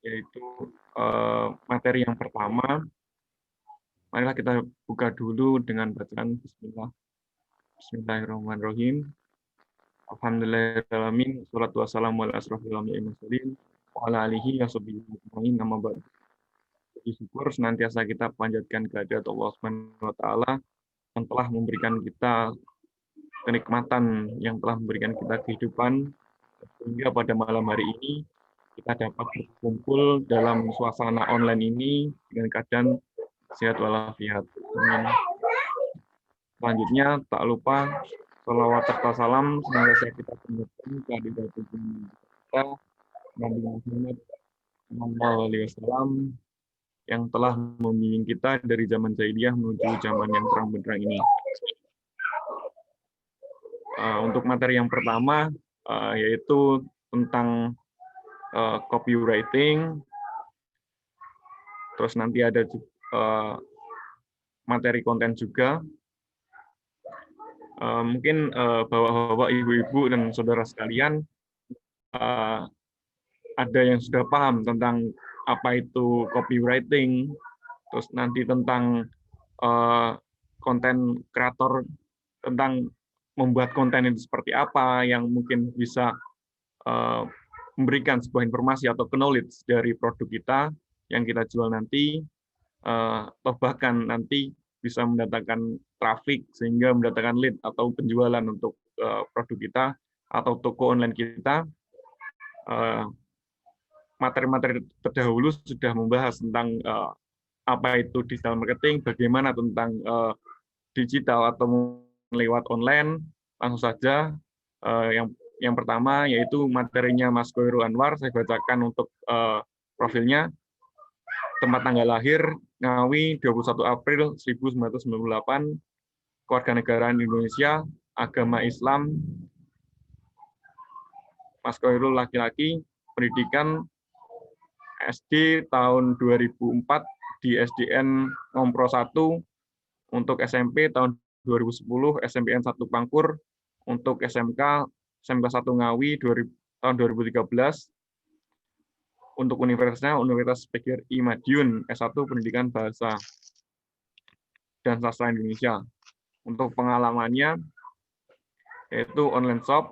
yaitu materi yang pertama. Marilah kita buka dulu dengan bacaan Bismillah. Bismillahirrahmanirrahim. Alhamdulillahirrahmanirrahim. Wassalatu wassalamu ala asrofil anbiya'i wal mursalin wa ala alihi wa sahbihi ajma'in. Amma ba'du. Puji syukur senantiasa kita panjatkan kehadirat Allah Subhanahu wa taala yang telah memberikan kita kenikmatan, yang telah memberikan kita kehidupan, sehingga pada malam hari ini kita dapat berkumpul dalam suasana online ini dengan keadaan sehat walafiat. Amin. Selanjutnya, tak lupa sholawat serta salam senantiasa kita panjatkan kehadirat kita Nabi Muhammad SAW yang telah membimbing kita dari zaman jahiliyah menuju zaman yang terang benderang ini. Untuk materi yang pertama yaitu tentang copywriting. Terus nanti ada materi konten juga. Mungkin bapak-bapak, ibu-ibu, dan saudara sekalian ada yang sudah paham tentang apa itu copywriting, terus nanti tentang konten kreator, tentang membuat konten itu seperti apa, yang mungkin bisa memberikan sebuah informasi atau knowledge dari produk kita yang kita jual nanti, atau bahkan nanti bisa mendatangkan traffic sehingga mendatangkan lead atau penjualan untuk produk kita atau toko online kita. Materi-materi terdahulu sudah membahas tentang apa itu digital marketing, bagaimana tentang digital atau lewat online. Langsung saja yang pertama yaitu materinya Mas Khoirul Anwar. Saya bacakan untuk profilnya. Tempat tanggal lahir Ngawi 21 April 1998, kewarganegaraan Indonesia, agama Islam. Mas Khoirul laki-laki, pendidikan SD tahun 2004 di SDN Ngompro 1, untuk SMP tahun 2010 SMPN 1 Pangkur, untuk SMK 1 Ngawi tahun 2013, untuk universitasnya Universitas PGRI Madiun S1 Pendidikan Bahasa dan Sastra Indonesia. Untuk pengalamannya yaitu online shop,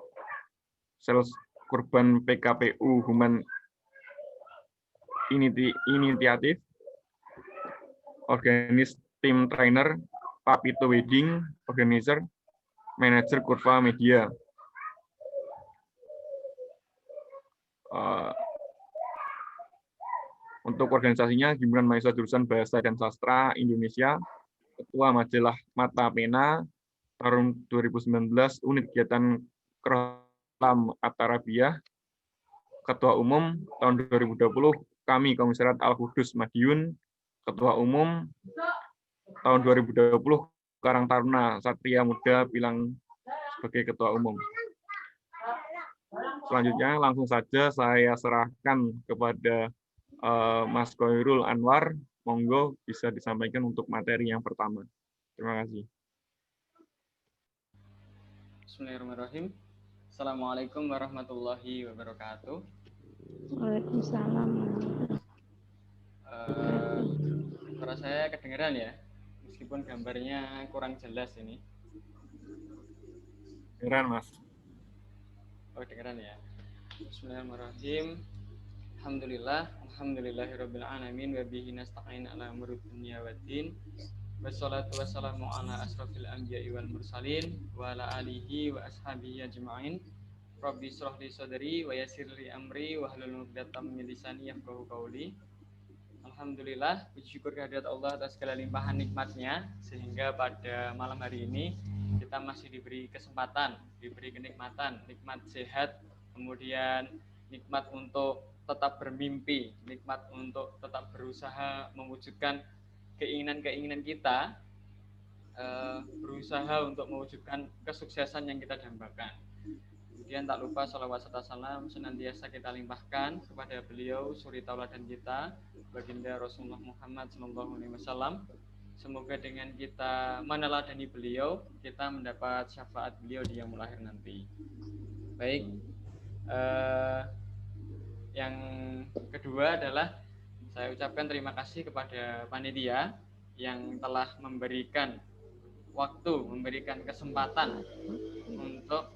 sales kurban PKPU Human Initiative, organis tim trainer, Papito Wedding Organizer, manajer Kurva Media. Untuk organisasinya, Himpunan Mahasiswa Jurusan Bahasa dan Sastra Indonesia, Ketua Majalah Mata Pena tahun 2019, Unit Kegiatan Krolam At-Tarbiyah, Ketua Umum tahun 2020, kami Komisariat Al-Qudus Madiun, Ketua Umum tahun 2020, Karang Taruna Satria Muda Pilang sebagai Ketua Umum. Selanjutnya langsung saja saya serahkan kepada Mas Khoirul Anwar. Monggo bisa disampaikan untuk materi yang pertama. Terima kasih. Bismillahirrahmanirrahim. Assalamualaikum warahmatullahi wabarakatuh. Waalaikumsalam. Suara saya kedengeran ya, meskipun gambarnya kurang jelas ini. Kedengeran, Mas. Oh, kedengeran ya. Bismillahirrahmanirrahim. Alhamdulillahirabbil alamin wa bihi nasta'in ala umuri dunya waddin. Wassalatu wassalamu ala asrofil anbiya'i wal mursalin wa ala alihi wa ashabihi ajma'in. Rabbi shrah li sadri wa yassir li amri wa hlul 'uqdatam min lisani yafqahu qawli. Alhamdulillah, puji syukur kehadirat Allah atas segala limpahan nikmatnya, sehingga pada malam hari ini kita masih diberi kesempatan, diberi kenikmatan, nikmat sehat, kemudian nikmat untuk tetap bermimpi, nikmat untuk tetap berusaha mewujudkan keinginan-keinginan kita, berusaha untuk mewujudkan kesuksesan yang kita dambakan. Kemudian tak lupa sholawat serta salam senantiasa kita limpahkan kepada beliau, suri tauladan kita, baginda Rasulullah Muhammad SAW. Semoga dengan kita meneladani beliau, kita mendapat syafaat beliau di yaumul akhir nanti. Baik, yang kedua kedua adalah saya ucapkan terima kasih kepada panitia yang telah memberikan waktu, memberikan kesempatan untuk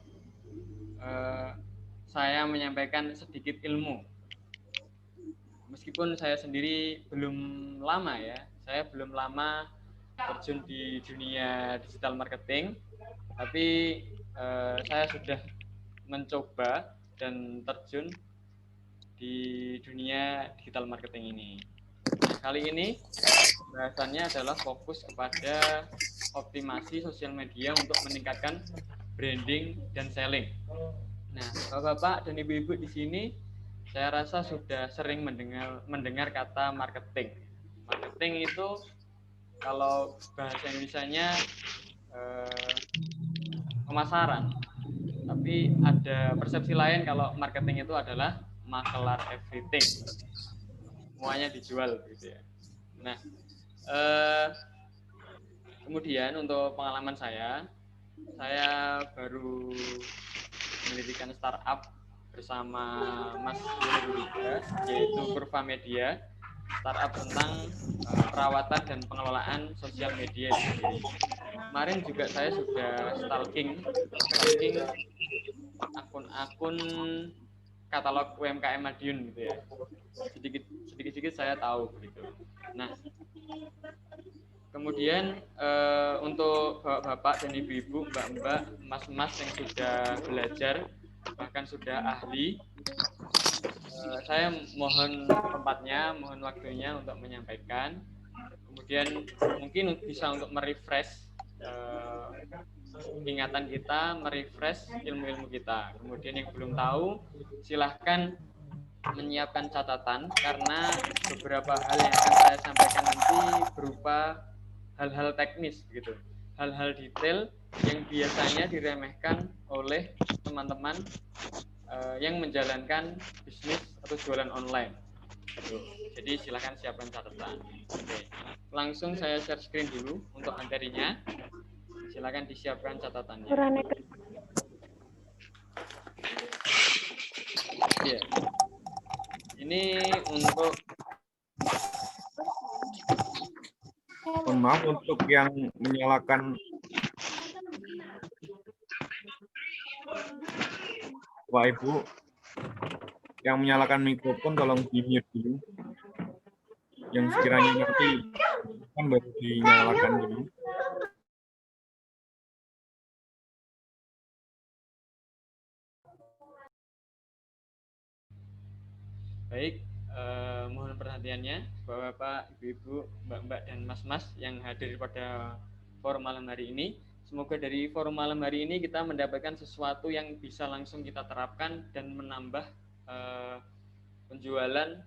saya menyampaikan sedikit ilmu. Meskipun saya sendiri belum lama ya, saya belum lama terjun di dunia digital marketing, tapi saya sudah mencoba dan terjun di dunia digital marketing ini. Nah, kali ini bahasannya adalah fokus kepada optimasi sosial media untuk meningkatkan branding dan selling. Nah, Bapak-bapak dan Ibu-ibu di sini saya rasa sudah sering mendengar kata marketing. Marketing itu kalau bahasa Indonesianya pemasaran. Tapi ada persepsi lain kalau marketing itu adalah makelar everything. Semuanya dijual gitu ya. Nah, kemudian untuk pengalaman saya baru mendirikan startup bersama Mas Yunus, yaitu Kurva Media, startup tentang perawatan dan pengelolaan sosial media sendiri. Kemarin juga saya sudah stalking akun-akun katalog UMKM Madiun gitu ya. Sedikit saya tahu gitu. Nah, kemudian untuk bapak-bapak dan ibu-ibu, mbak-mbak, mas-mas yang sudah belajar bahkan sudah ahli, saya mohon tempatnya, mohon waktunya untuk menyampaikan. Kemudian mungkin bisa untuk merefresh ingatan kita, merefresh ilmu-ilmu kita. Kemudian yang belum tahu, silahkan menyiapkan catatan karena beberapa hal yang akan saya sampaikan nanti berupa hal-hal teknis gitu, hal-hal detail yang biasanya diremehkan oleh teman-teman yang menjalankan bisnis atau jualan online. Jadi silakan siapkan catatan. Oke. Langsung saya share screen dulu untuk materinya. Silakan disiapkan catatannya. Iya. Ini untuk mohon maaf untuk yang menyalakan Bapak Ibu, yang menyalakan mikrofon tolong di-mute dulu. Yang sekiranya nanti kan baru dinyalakan dulu. baik, mohon perhatiannya Bapak-bapak, Ibu-ibu, Mbak-mbak dan Mas-mas yang hadir pada forum malam hari ini. Semoga dari forum malam hari ini kita mendapatkan sesuatu yang bisa langsung kita terapkan dan menambah penjualan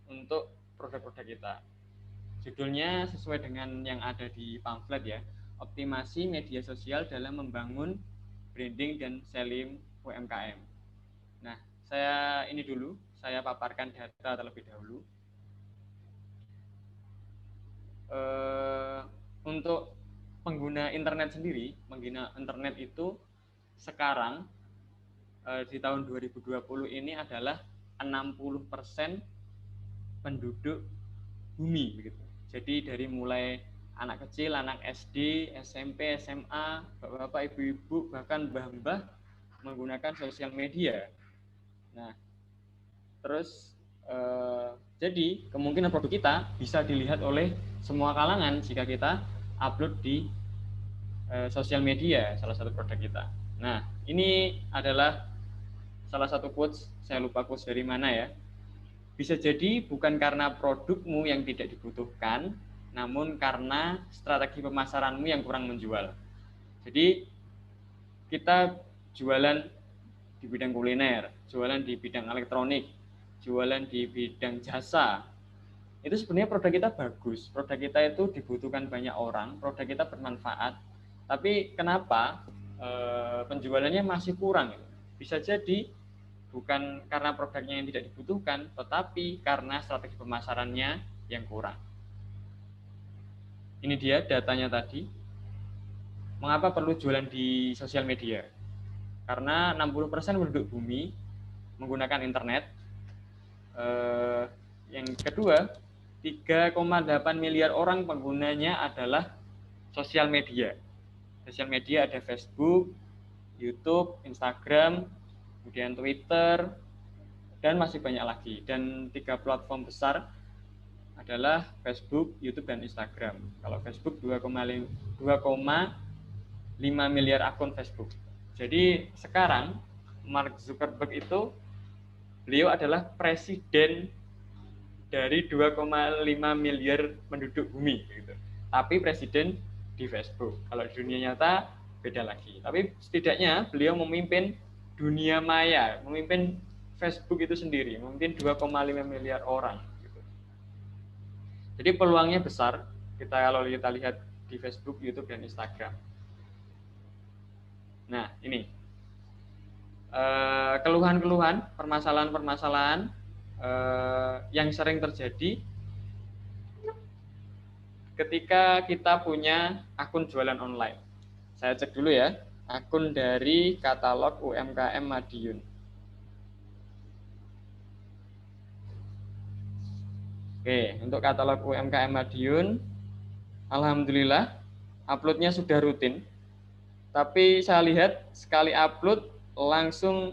untuk produk-produk kita. Judulnya sesuai dengan yang ada di pamflet ya, optimasi media sosial dalam membangun branding dan selling UMKM. Nah, saya paparkan data terlebih dahulu. Untuk pengguna internet sendiri, pengguna internet itu sekarang di tahun 2020 ini adalah 60% penduduk bumi begitu. Jadi dari mulai anak kecil, anak SD, SMP, SMA, bapak-bapak, ibu-ibu, bahkan mbah-mbah menggunakan sosial media. Nah, terus jadi kemungkinan produk kita bisa dilihat oleh semua kalangan jika kita upload di sosial media salah satu produk kita. Nah, ini adalah salah satu quotes, saya lupa quotes dari mana ya. Bisa jadi bukan karena produkmu yang tidak dibutuhkan, namun karena strategi pemasaranmu yang kurang menjual. Jadi kita jualan di bidang kuliner, jualan di bidang elektronik, jualan di bidang jasa. Itu sebenarnya produk kita bagus, produk kita itu dibutuhkan banyak orang, produk kita bermanfaat. Tapi kenapa penjualannya masih kurang? Bisa jadi bukan karena produknya yang tidak dibutuhkan, tetapi karena strategi pemasarannya yang kurang. Ini dia datanya tadi. Mengapa perlu jualan di sosial media? Karena 60% penduduk bumi menggunakan internet. Yang kedua, 3,8 miliar orang penggunanya adalah sosial media. Sosial media ada Facebook, YouTube, Instagram, kemudian Twitter, dan masih banyak lagi. Dan 3 platform besar adalah Facebook, YouTube, dan Instagram. Kalau Facebook 2,5 miliar akun Facebook. Jadi sekarang Mark Zuckerberg itu beliau adalah presiden dari 2,5 miliar penduduk bumi gitu. Tapi presiden di Facebook. Kalau di dunia nyata beda lagi. Tapi setidaknya beliau memimpin dunia maya, memimpin Facebook itu sendiri, memimpin 2,5 miliar orang gitu. Jadi peluangnya besar kalau kita lihat di Facebook, YouTube, dan Instagram. Nah, ini keluhan-keluhan, permasalahan-permasalahan yang sering terjadi ketika kita punya akun jualan online. Saya cek dulu ya, akun dari katalog UMKM Madiun. Oke, untuk katalog UMKM Madiun, alhamdulillah uploadnya sudah rutin. Tapi saya lihat sekali upload langsung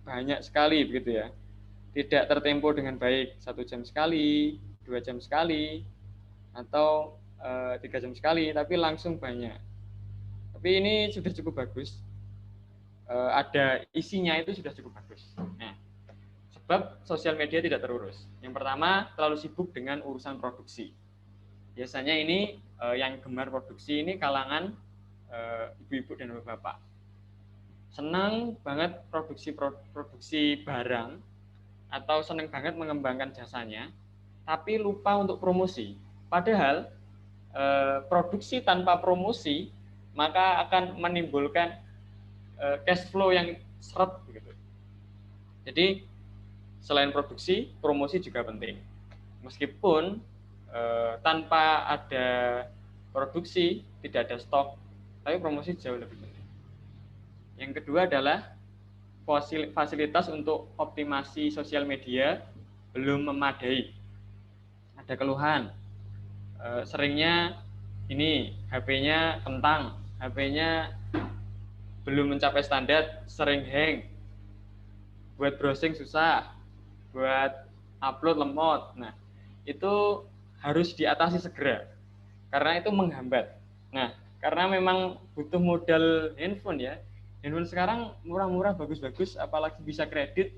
banyak sekali begitu ya. Tidak tertempo dengan baik 1 jam sekali, 2 jam sekali, atau 3 jam sekali, tapi langsung banyak. Tapi ini sudah cukup bagus. Ada isinya itu sudah cukup bagus. Nah, sebab sosial media tidak terurus. Yang pertama, terlalu sibuk dengan urusan produksi. Biasanya ini yang gemar produksi ini kalangan ibu-ibu dan bapak. Senang banget produksi barang, atau senang banget mengembangkan jasanya, tapi lupa untuk promosi. Padahal produksi tanpa promosi maka akan menimbulkan cash flow yang seret gitu. Jadi selain produksi, promosi juga penting. Meskipun tanpa ada produksi, tidak ada stok, tapi promosi jauh lebih penting. Yang kedua adalah fasilitas untuk optimasi sosial media belum memadai. Ada keluhan, seringnya ini HP-nya kentang, HP-nya belum mencapai standar, sering hang, buat browsing susah, buat upload lemot. Nah, itu harus diatasi segera, karena itu menghambat. Nah, karena memang butuh modal handphone ya. Handphone sekarang murah-murah, bagus-bagus, apalagi bisa kredit,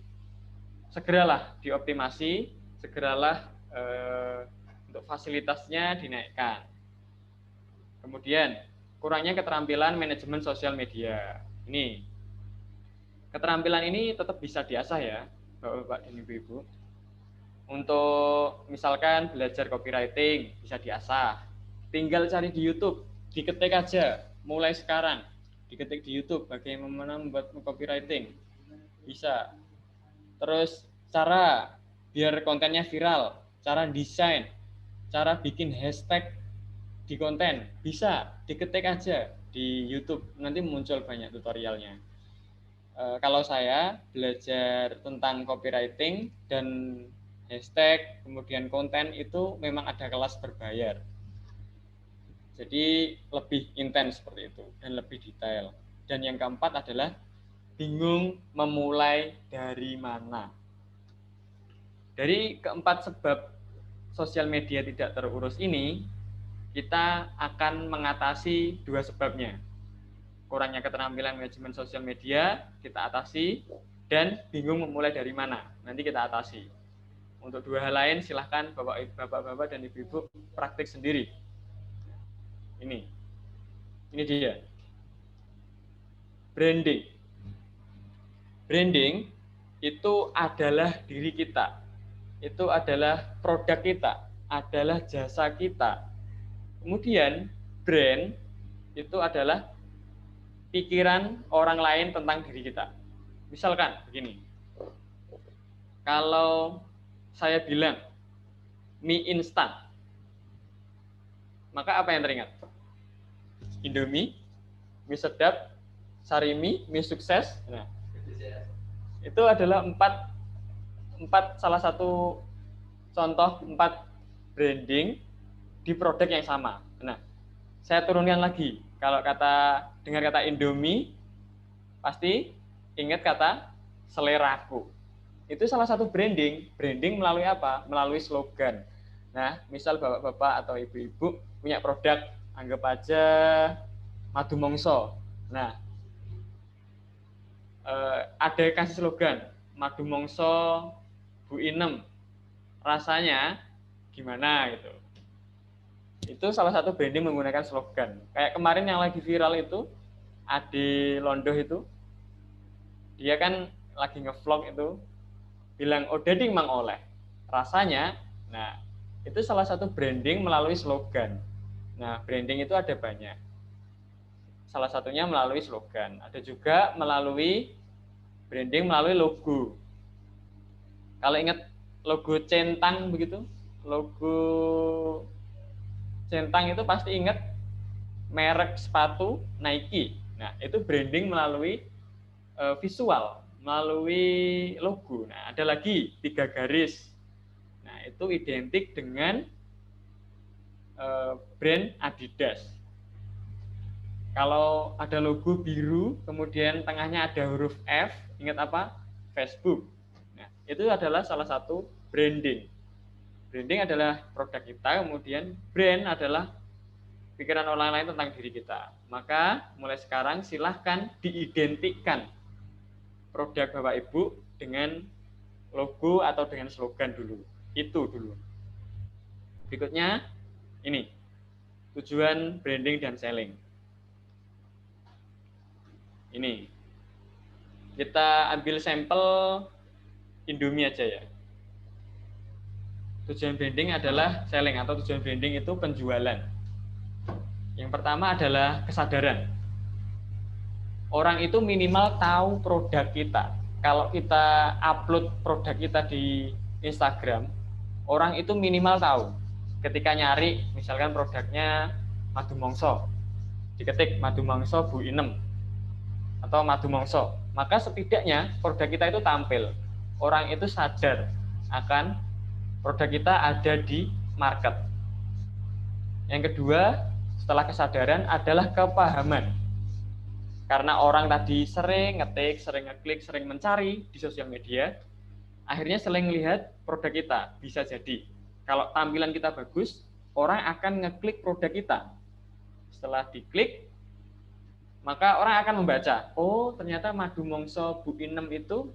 segeralah dioptimasi, segeralah untuk fasilitasnya dinaikkan. Kemudian, kurangnya keterampilan manajemen sosial media. Ini, keterampilan ini tetap bisa diasah ya, Bapak-bapak dan Ibu-ibu. Untuk misalkan belajar copywriting, bisa diasah. Tinggal cari di YouTube, diketik aja, mulai sekarang. Diketik di YouTube bagaimana membuat copywriting, bisa. Terus cara biar kontennya viral, cara desain, cara bikin hashtag di konten, bisa diketik aja di YouTube, nanti muncul banyak tutorialnya. Kalau saya belajar tentang copywriting dan hashtag kemudian konten itu memang ada kelas berbayar. Jadi lebih intens seperti itu dan lebih detail. Dan yang keempat adalah bingung memulai dari mana. Dari keempat sebab sosial media tidak terurus ini, kita akan mengatasi 2 sebabnya. Kurangnya keterampilan manajemen sosial media, kita atasi, dan bingung memulai dari mana, nanti kita atasi. Untuk 2 hal lain, silahkan bapak-bapak dan ibu-ibu praktik sendiri. Ini dia. Branding. Branding itu adalah diri kita. Itu adalah produk kita, adalah jasa kita. Kemudian brand itu adalah pikiran orang lain tentang diri kita. Misalkan begini. Kalau saya bilang mie instan, maka apa yang teringat? Indomie, mie sedap, Sarimi, mie sukses. Nah, itu adalah empat salah satu contoh 4 branding di produk yang sama. Nah, saya turunkan lagi. Kalau dengar kata Indomie, pasti ingat kata seleraku. Itu salah satu branding. Branding melalui apa? Melalui slogan. Nah, misal bapak-bapak atau ibu-ibu punya produk, anggap aja madu mongso. Nah, ada kasih slogan, madu mongso Bu Inem, rasanya gimana gitu. Itu salah satu branding menggunakan slogan. Kayak kemarin yang lagi viral itu, Ade Londo itu, dia kan lagi ngevlog itu, bilang, oh dading mang oleh. Rasanya, nah itu salah satu branding melalui slogan. Nah, branding itu ada banyak. Salah satunya melalui slogan. Ada juga melalui branding melalui logo. Kalau ingat logo centang begitu, logo centang itu pasti ingat merek sepatu Nike. Nah, itu branding melalui visual, melalui logo. Nah, ada lagi 3 garis. Nah, itu identik dengan brand Adidas. Kalau ada logo biru, kemudian tengahnya ada huruf F, ingat apa? Facebook. Nah, itu adalah salah satu branding. Branding adalah produk kita, kemudian brand adalah pikiran orang lain tentang diri kita. Maka mulai sekarang silahkan diidentikan produk Bapak Ibu dengan logo atau dengan slogan dulu. Itu dulu. Berikutnya ini, tujuan branding dan selling. Ini, kita ambil sampel Indomie aja ya. Tujuan branding adalah selling atau tujuan branding itu penjualan. Yang pertama adalah kesadaran. Orang itu minimal tahu produk kita. Kalau kita upload produk kita di Instagram, orang itu minimal tahu. Ketika nyari, misalkan produknya madu mongso, diketik madu mongso Bu Inem atau madu mongso, maka setidaknya produk kita itu tampil. Orang itu sadar akan produk kita ada di market. Yang kedua, setelah kesadaran adalah kepahaman. Karena orang tadi sering ngetik, sering ngeklik, sering mencari di sosial media, akhirnya sering melihat produk kita. Bisa jadi, kalau tampilan kita bagus, orang akan ngeklik produk kita. Setelah diklik, maka orang akan membaca, oh ternyata madu mongso Bu Inem itu,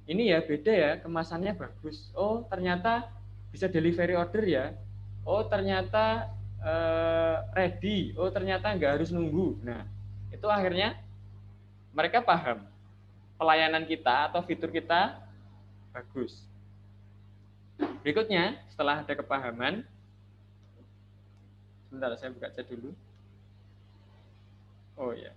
ini ya beda ya, kemasannya bagus. Oh ternyata bisa delivery order ya. Oh ternyata ready. Oh ternyata nggak harus nunggu. Nah, itu akhirnya mereka paham pelayanan kita atau fitur kita bagus. Berikutnya, setelah ada kepahaman, sebentar saya buka chat dulu. Oh ya,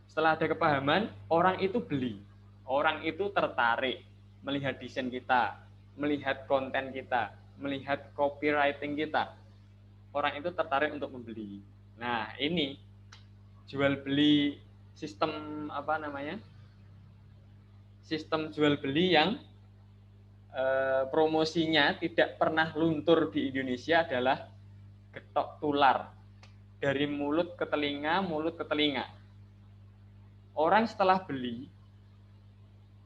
setelah ada kepahaman, orang itu beli, orang itu tertarik melihat desain kita, melihat konten kita, melihat copywriting kita. Orang itu tertarik untuk membeli. Nah, ini jual beli sistem apa namanya? Sistem jual beli yang promosinya tidak pernah luntur di Indonesia adalah getok tular. Dari mulut ke telinga, mulut ke telinga. Orang setelah beli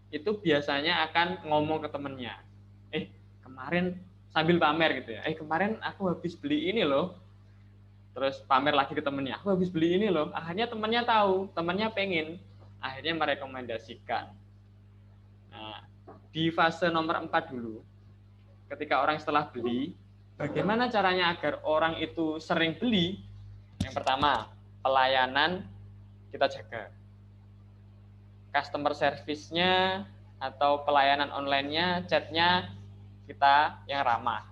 itu biasanya akan ngomong ke temennya, kemarin sambil pamer gitu ya, kemarin aku habis beli ini loh. Terus pamer lagi ke temennya, aku habis beli ini loh. Akhirnya temennya tahu, temennya pengen, akhirnya merekomendasikan. Nah, di fase nomor 4 dulu, ketika orang setelah beli, bagaimana caranya agar orang itu sering beli? Yang pertama, pelayanan kita jaga. Customer service-nya atau pelayanan online-nya, chat-nya kita yang ramah.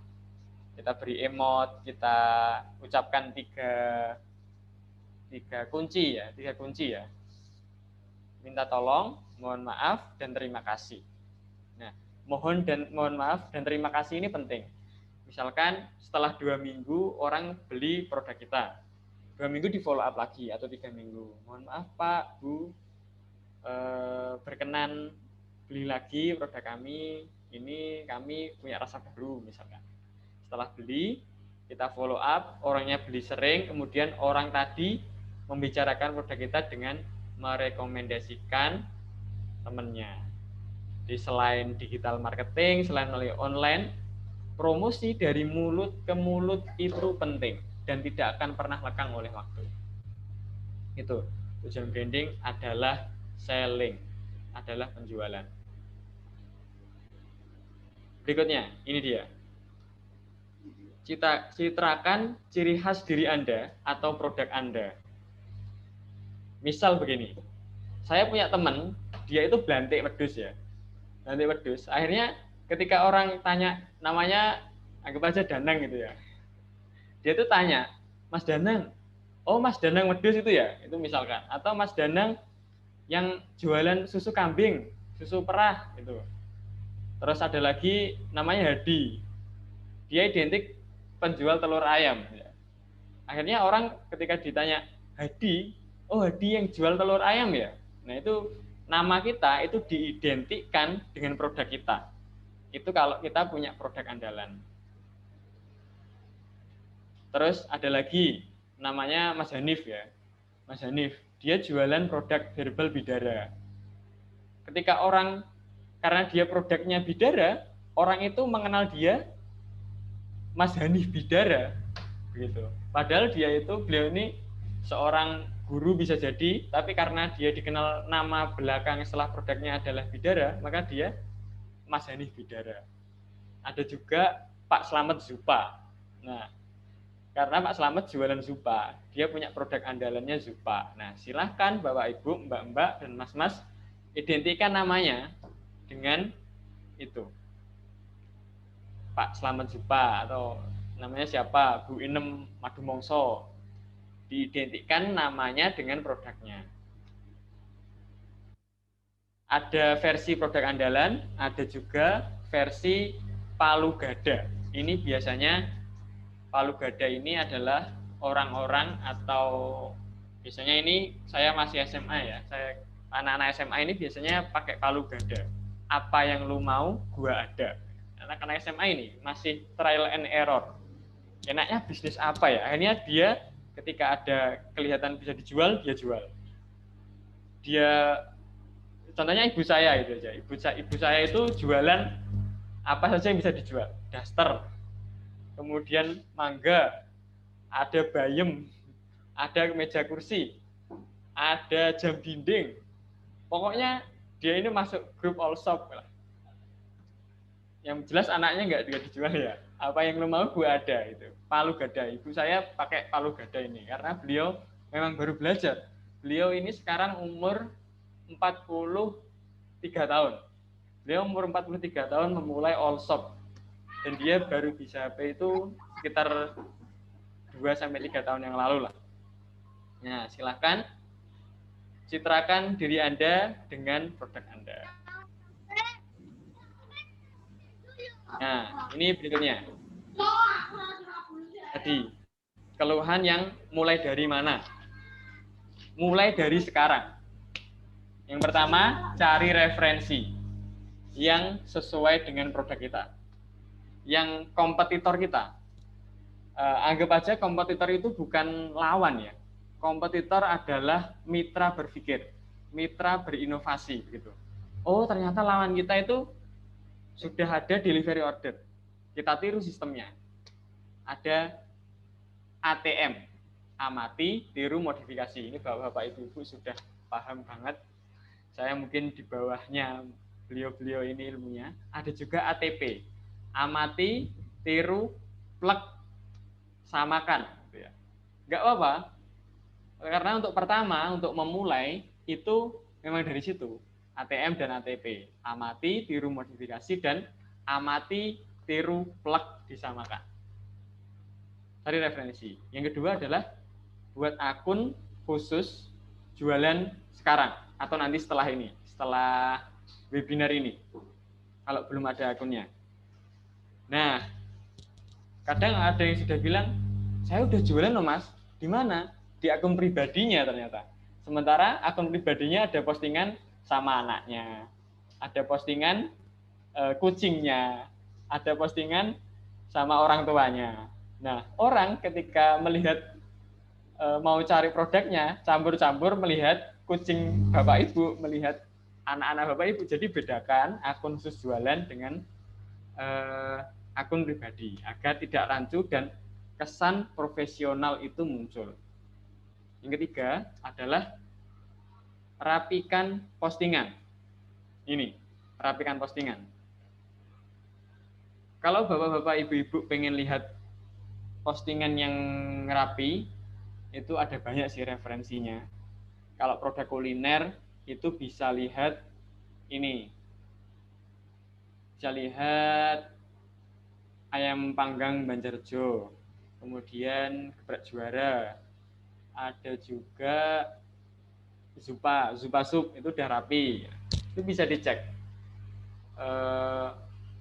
Kita beri emot, kita ucapkan tiga kunci ya. Minta tolong, mohon maaf, dan terima kasih. Nah, mohon maaf dan terima kasih ini penting. Misalkan setelah 2 minggu orang beli produk kita, 2 minggu di follow up lagi atau 3 minggu. Mohon maaf Pak, Bu, berkenan beli lagi produk kami, ini kami punya rasa baru misalkan. Setelah beli, kita follow up, orangnya beli sering, kemudian orang tadi membicarakan produk kita dengan merekomendasikan temannya. Jadi selain digital marketing, selain melalui online, promosi dari mulut ke mulut itu penting dan tidak akan pernah lekang oleh waktu. Itu tujuan branding adalah selling, adalah penjualan. Berikutnya, ini dia. Citrakan ciri khas diri Anda atau produk Anda. Misal begini, saya punya teman, dia itu belantik wedhus ya. Belantik wedhus. Akhirnya ketika orang tanya namanya, anggap aja Danang gitu ya. Dia tuh tanya, Mas Danang, oh Mas Danang wedhus itu ya? Itu misalkan. Atau Mas Danang yang jualan susu kambing, susu perah gitu. Terus ada lagi namanya Hadi. Dia identik penjual telur ayam. Akhirnya orang ketika ditanya Hadi, oh Hadi yang jual telur ayam ya. Nah itu nama kita itu diidentikan dengan produk kita. Itu kalau kita punya produk andalan. Terus ada lagi namanya Mas Hanif ya. Mas Hanif, dia jualan produk herbal bidara. Ketika orang, karena dia produknya bidara, orang itu mengenal dia Mas Hanif Bidara, begitu. Padahal beliau ini seorang guru bisa jadi, tapi karena dia dikenal nama belakang setelah produknya adalah Bidara, maka dia Mas Hanif Bidara. Ada juga Pak Slamet Zupa. Nah, karena Pak Slamet jualan Zupa, dia punya produk andalannya Zupa. Nah, silahkan Bapak Ibu, Mbak-mbak, dan Mas-mas identikan namanya dengan itu. Pak Slamet Zupa atau namanya siapa, Bu Inem Madumongso, diidentikan namanya dengan produknya. Ada versi produk andalan, ada juga versi palu gada. Ini biasanya palu gada ini adalah orang-orang atau biasanya ini saya masih SMA ya, saya anak-anak SMA ini biasanya pakai palu gada. Apa yang lu mau, gua ada. Anak-anak SMA ini masih trial and error. Enaknya bisnis apa ya? Akhirnya dia ketika ada kelihatan bisa dijual, dia jual. Dia, contohnya ibu saya itu aja. Ibu saya itu jualan apa saja yang bisa dijual. Daster, kemudian mangga, ada bayem, ada meja kursi, ada jam dinding. Pokoknya dia ini masuk grup all shop lah. Yang jelas anaknya nggak dijual ya. Apa yang lo mau gue ada itu. Palu gada. Ibu saya pakai palu gada ini karena beliau memang baru belajar. Beliau ini sekarang umur 43 tahun. Beliau umur 43 tahun memulai all shop. Dan dia baru bisa HP itu sekitar 2-3 tahun yang lalu lah. Nah, silahkan citrakan diri Anda dengan produk Anda. Nah, ini berikutnya. Tadi, keluhan yang mulai dari mana? Mulai dari sekarang. Yang pertama, cari referensi yang sesuai dengan produk kita. Yang kompetitor kita. Anggap aja kompetitor itu bukan lawan ya. Kompetitor adalah mitra berpikir, mitra berinovasi gitu. Oh, ternyata lawan kita itu sudah ada delivery order. Kita tiru sistemnya. Ada ATM, amati, tiru, modifikasi. Ini Bapak-bapak Ibu-ibu sudah paham banget. Saya mungkin di bawahnya beliau-beliau ini ilmunya. Ada juga ATP, amati, tiru, plug, samakan. Nggak apa-apa. Karena untuk pertama, untuk memulai, itu memang dari situ. ATM dan ATP, amati, tiru, modifikasi, dan amati, tiru, plug, disamakan. Cari referensi. Yang kedua adalah buat akun khusus jualan sekarang atau nanti setelah ini, setelah webinar ini, kalau belum ada akunnya. Nah, kadang ada yang sudah bilang, saya udah jualan loh mas, di mana? Di akun pribadinya ternyata. Sementara akun pribadinya ada postingan sama anaknya, ada postingan kucingnya, ada postingan sama orang tuanya. Nah, orang ketika melihat mau cari produknya, campur-campur melihat kucing bapak ibu, melihat anak-anak bapak ibu. Jadi bedakan akun khusus jualan dengan akun pribadi agar tidak rancu dan kesan profesional itu muncul. Yang ketiga adalah rapikan postingan. Ini, rapikan postingan. Kalau bapak-bapak, ibu-ibu pengen lihat postingan yang rapi, itu ada banyak sih referensinya. Kalau produk kuliner, itu bisa lihat ini. Bisa lihat ayam panggang Banjarjo, kemudian geprek juara, ada juga Zupa Sup, itu udah rapi. Itu bisa dicek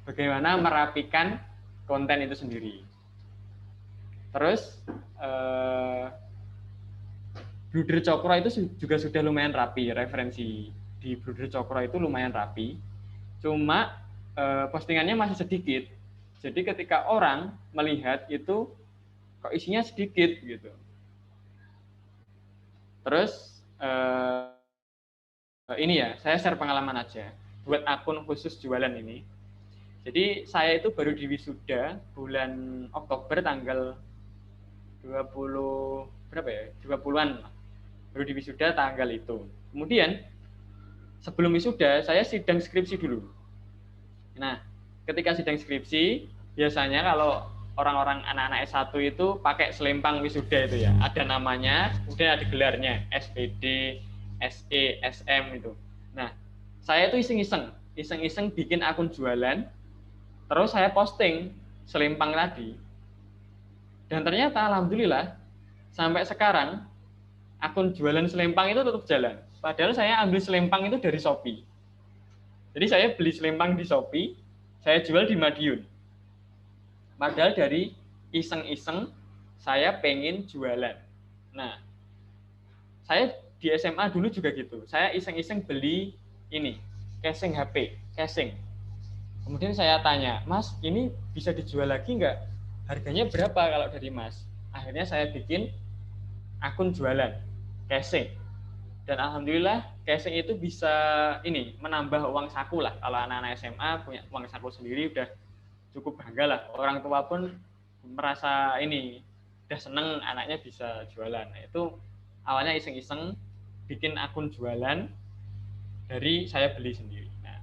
bagaimana merapikan konten itu sendiri. Terus Bruder Cokro itu juga sudah lumayan rapi, referensi di Bruder Cokro itu lumayan rapi. Cuma postingannya masih sedikit. Jadi ketika orang melihat itu kok isinya sedikit gitu. Terus ini ya, saya share pengalaman aja buat akun khusus jualan ini. Jadi saya itu baru di wisuda bulan Oktober tanggal 20 berapa ya? 20-an. Baru di wisuda tanggal itu. Kemudian sebelum wisuda saya sidang skripsi dulu. Nah, ketika sidang skripsi biasanya kalau orang-orang anak-anak S1 itu pakai selempang wisuda itu ya. Ada namanya, kemudian ada gelarnya, SPD, SE, SM itu. Nah, saya itu iseng-iseng bikin akun jualan, terus saya posting selempang tadi. Dan ternyata alhamdulillah sampai sekarang akun jualan selempang itu tetap jalan. Padahal saya ambil selempang itu dari Shopee. Jadi saya beli selempang di Shopee, saya jual di Madiun. Padahal dari iseng-iseng saya pengen jualan. Nah, saya di SMA dulu juga gitu. Saya iseng-iseng beli ini, casing HP, casing. Kemudian saya tanya, Mas, ini bisa dijual lagi nggak? Harganya berapa kalau dari Mas? Akhirnya saya bikin akun jualan, casing. Dan alhamdulillah casing itu bisa ini menambah uang saku lah. Kalau anak-anak SMA punya uang saku sendiri udah cukup bangga lah. Orang tua pun merasa ini udah seneng anaknya bisa jualan. Nah, itu awalnya iseng-iseng bikin akun jualan dari saya beli sendiri. Nah,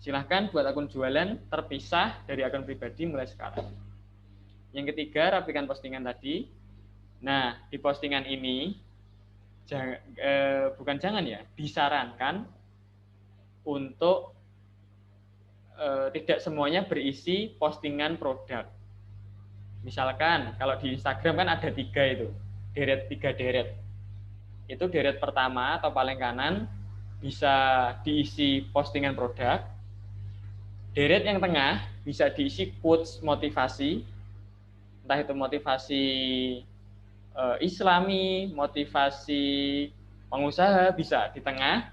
silahkan buat akun jualan terpisah dari akun pribadi mulai sekarang. Yang ketiga, rapikan postingan tadi. Nah, di postingan ini disarankan untuk tidak semuanya berisi postingan produk. Misalkan kalau di Instagram kan ada 3 itu, tiga deret. Itu deret pertama atau paling kanan bisa diisi postingan produk. Deret yang tengah bisa diisi quotes motivasi, entah itu motivasi Islami, motivasi pengusaha bisa di tengah.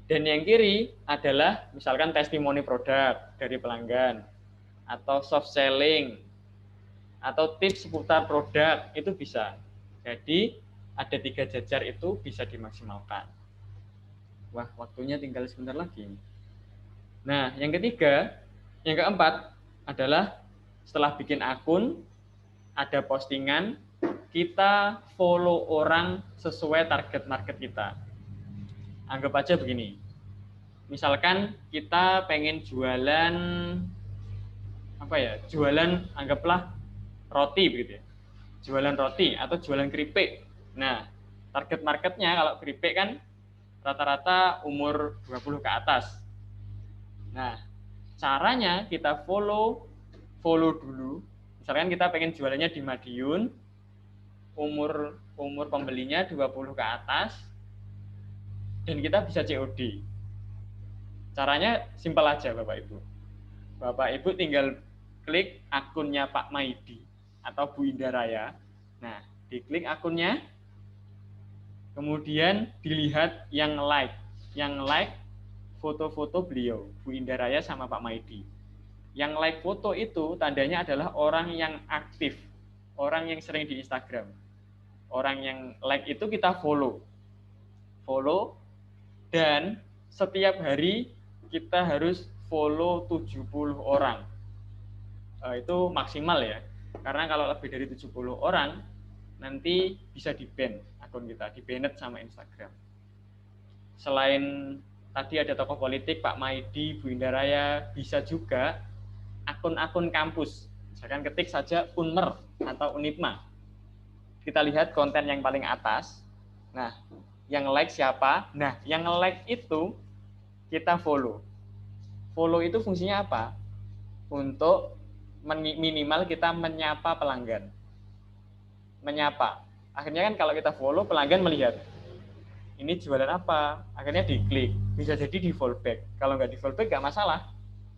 Dan yang kiri adalah misalkan testimoni produk dari pelanggan, atau soft selling, atau tips seputar produk, itu bisa. Jadi ada 3 jajar itu bisa dimaksimalkan. Wah, waktunya tinggal sebentar lagi. Nah, yang keempat adalah setelah bikin akun, ada postingan, kita follow orang sesuai target market kita. Anggap aja begini. Misalkan kita pengen jualan jualan anggaplah roti begitu ya. Jualan roti atau jualan keripik. Nah, target marketnya kalau keripik kan rata-rata umur 20 ke atas. Nah, caranya kita follow dulu. Misalkan kita pengen jualannya di Madiun, umur pembelinya 20 ke atas, dan kita bisa COD. Caranya simpel aja Bapak Ibu. Bapak Ibu tinggal klik akunnya Pak Maidi atau Bu Indaraya. Nah, diklik akunnya, kemudian dilihat yang like foto-foto beliau, Bu Indah Raya sama Pak Maidi. Yang like foto itu tandanya adalah orang yang aktif, orang yang sering di Instagram. Orang yang like itu kita follow. Follow, dan setiap hari kita harus follow 70 orang. Itu maksimal ya. Karena kalau lebih dari 70 orang, nanti bisa di-ban akun kita, di-banned sama Instagram. Selain tadi ada tokoh politik, Pak Maidi, Bu Indah Raya, bisa juga akun-akun kampus. Misalkan ketik saja Unmer atau Unipma. Kita lihat konten yang paling atas. Nah, yang like siapa? Nah, yang like itu kita follow. Follow itu fungsinya apa? Untuk minimal kita menyapa pelanggan. Menyapa. Akhirnya kan kalau kita follow, pelanggan melihat ini jualan apa, akhirnya diklik. Bisa jadi di follow back. Kalau nggak di follow back nggak masalah,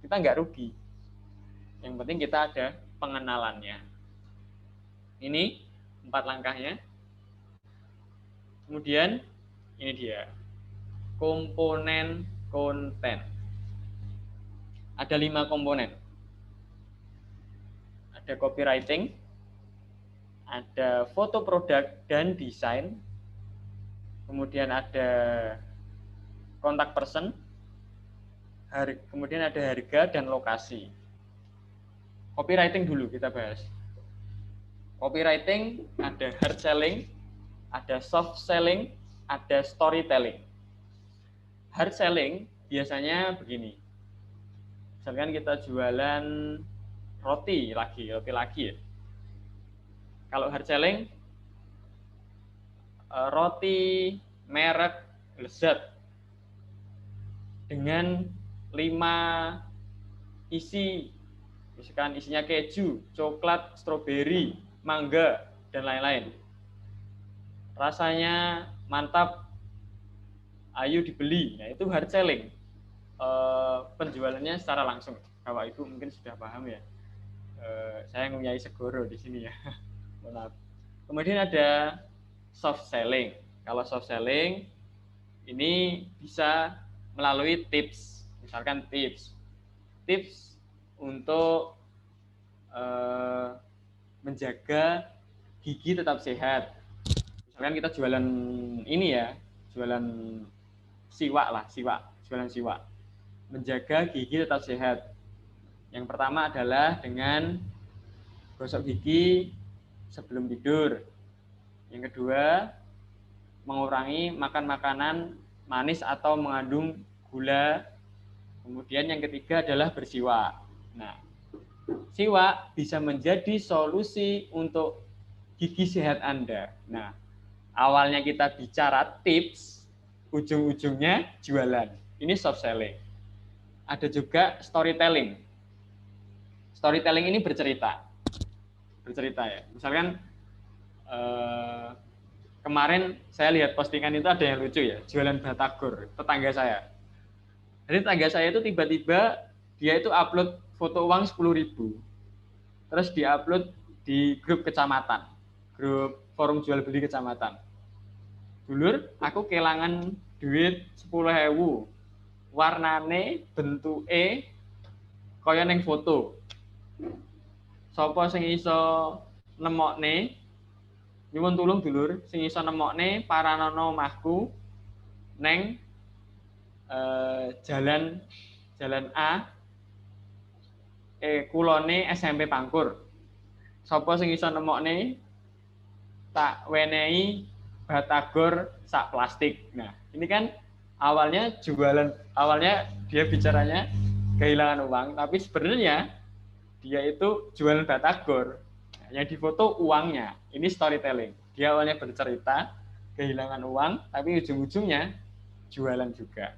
kita nggak rugi. Yang penting kita ada pengenalannya. Ini 4 langkahnya. Kemudian ini dia komponen konten. Ada 5 komponen. Ada copywriting, ada foto produk dan desain, kemudian ada kontak person, kemudian ada harga dan lokasi. Copywriting dulu kita bahas. Copywriting ada hard selling, ada soft selling, ada storytelling. Hard selling biasanya begini. Misalkan kita jualan roti lagi ya. Kalau hard selling, roti merek lezat dengan 5 isi, misalkan isinya keju, coklat, stroberi, mangga, dan lain-lain. Rasanya mantap, ayo dibeli. Nah, itu hard selling. Penjualannya secara langsung. Bapak Ibu mungkin sudah paham ya. Saya ngunyai segoro di sini ya. Maaf. Kemudian ada soft selling. Kalau soft selling ini bisa melalui tips. Misalkan tips untuk menjaga gigi tetap sehat. Misalkan kita jualan ini ya, jualan siwak, jualan siwak. Menjaga gigi tetap sehat. Yang pertama adalah dengan gosok gigi sebelum tidur. Yang kedua, mengurangi makan makanan manis atau mengandung gula. Kemudian yang ketiga adalah bersiwak. Nah, siwak bisa menjadi solusi untuk gigi sehat Anda. Nah, awalnya kita bicara tips, ujung-ujungnya jualan. Ini soft selling. Ada juga storytelling. Storytelling ini bercerita ya. Misalkan kemarin saya lihat postingan itu ada yang lucu ya, jualan batagor, tetangga saya. Jadi tetangga saya itu tiba-tiba dia itu upload foto uang 10.000, terus diupload di grup kecamatan, grup forum jual beli kecamatan. Dulur, aku kelangan duit 10.000, warnane bentuke kaya ning foto. Sapa sing iso nemokne, nyuwun tulung dulur, sing iso nemokne paranono omahku neng jalan A, kulone SMP Pangkur. Sapa sing iso nemokne tak wenehi batagor sak plastik. Nah, ini kan awalnya dia bicaranya kehilangan uang, tapi sebenarnya dia itu jualan batagor. Nah, yang difoto uangnya. Ini storytelling. Dia awalnya bercerita kehilangan uang, tapi ujung-ujungnya jualan juga.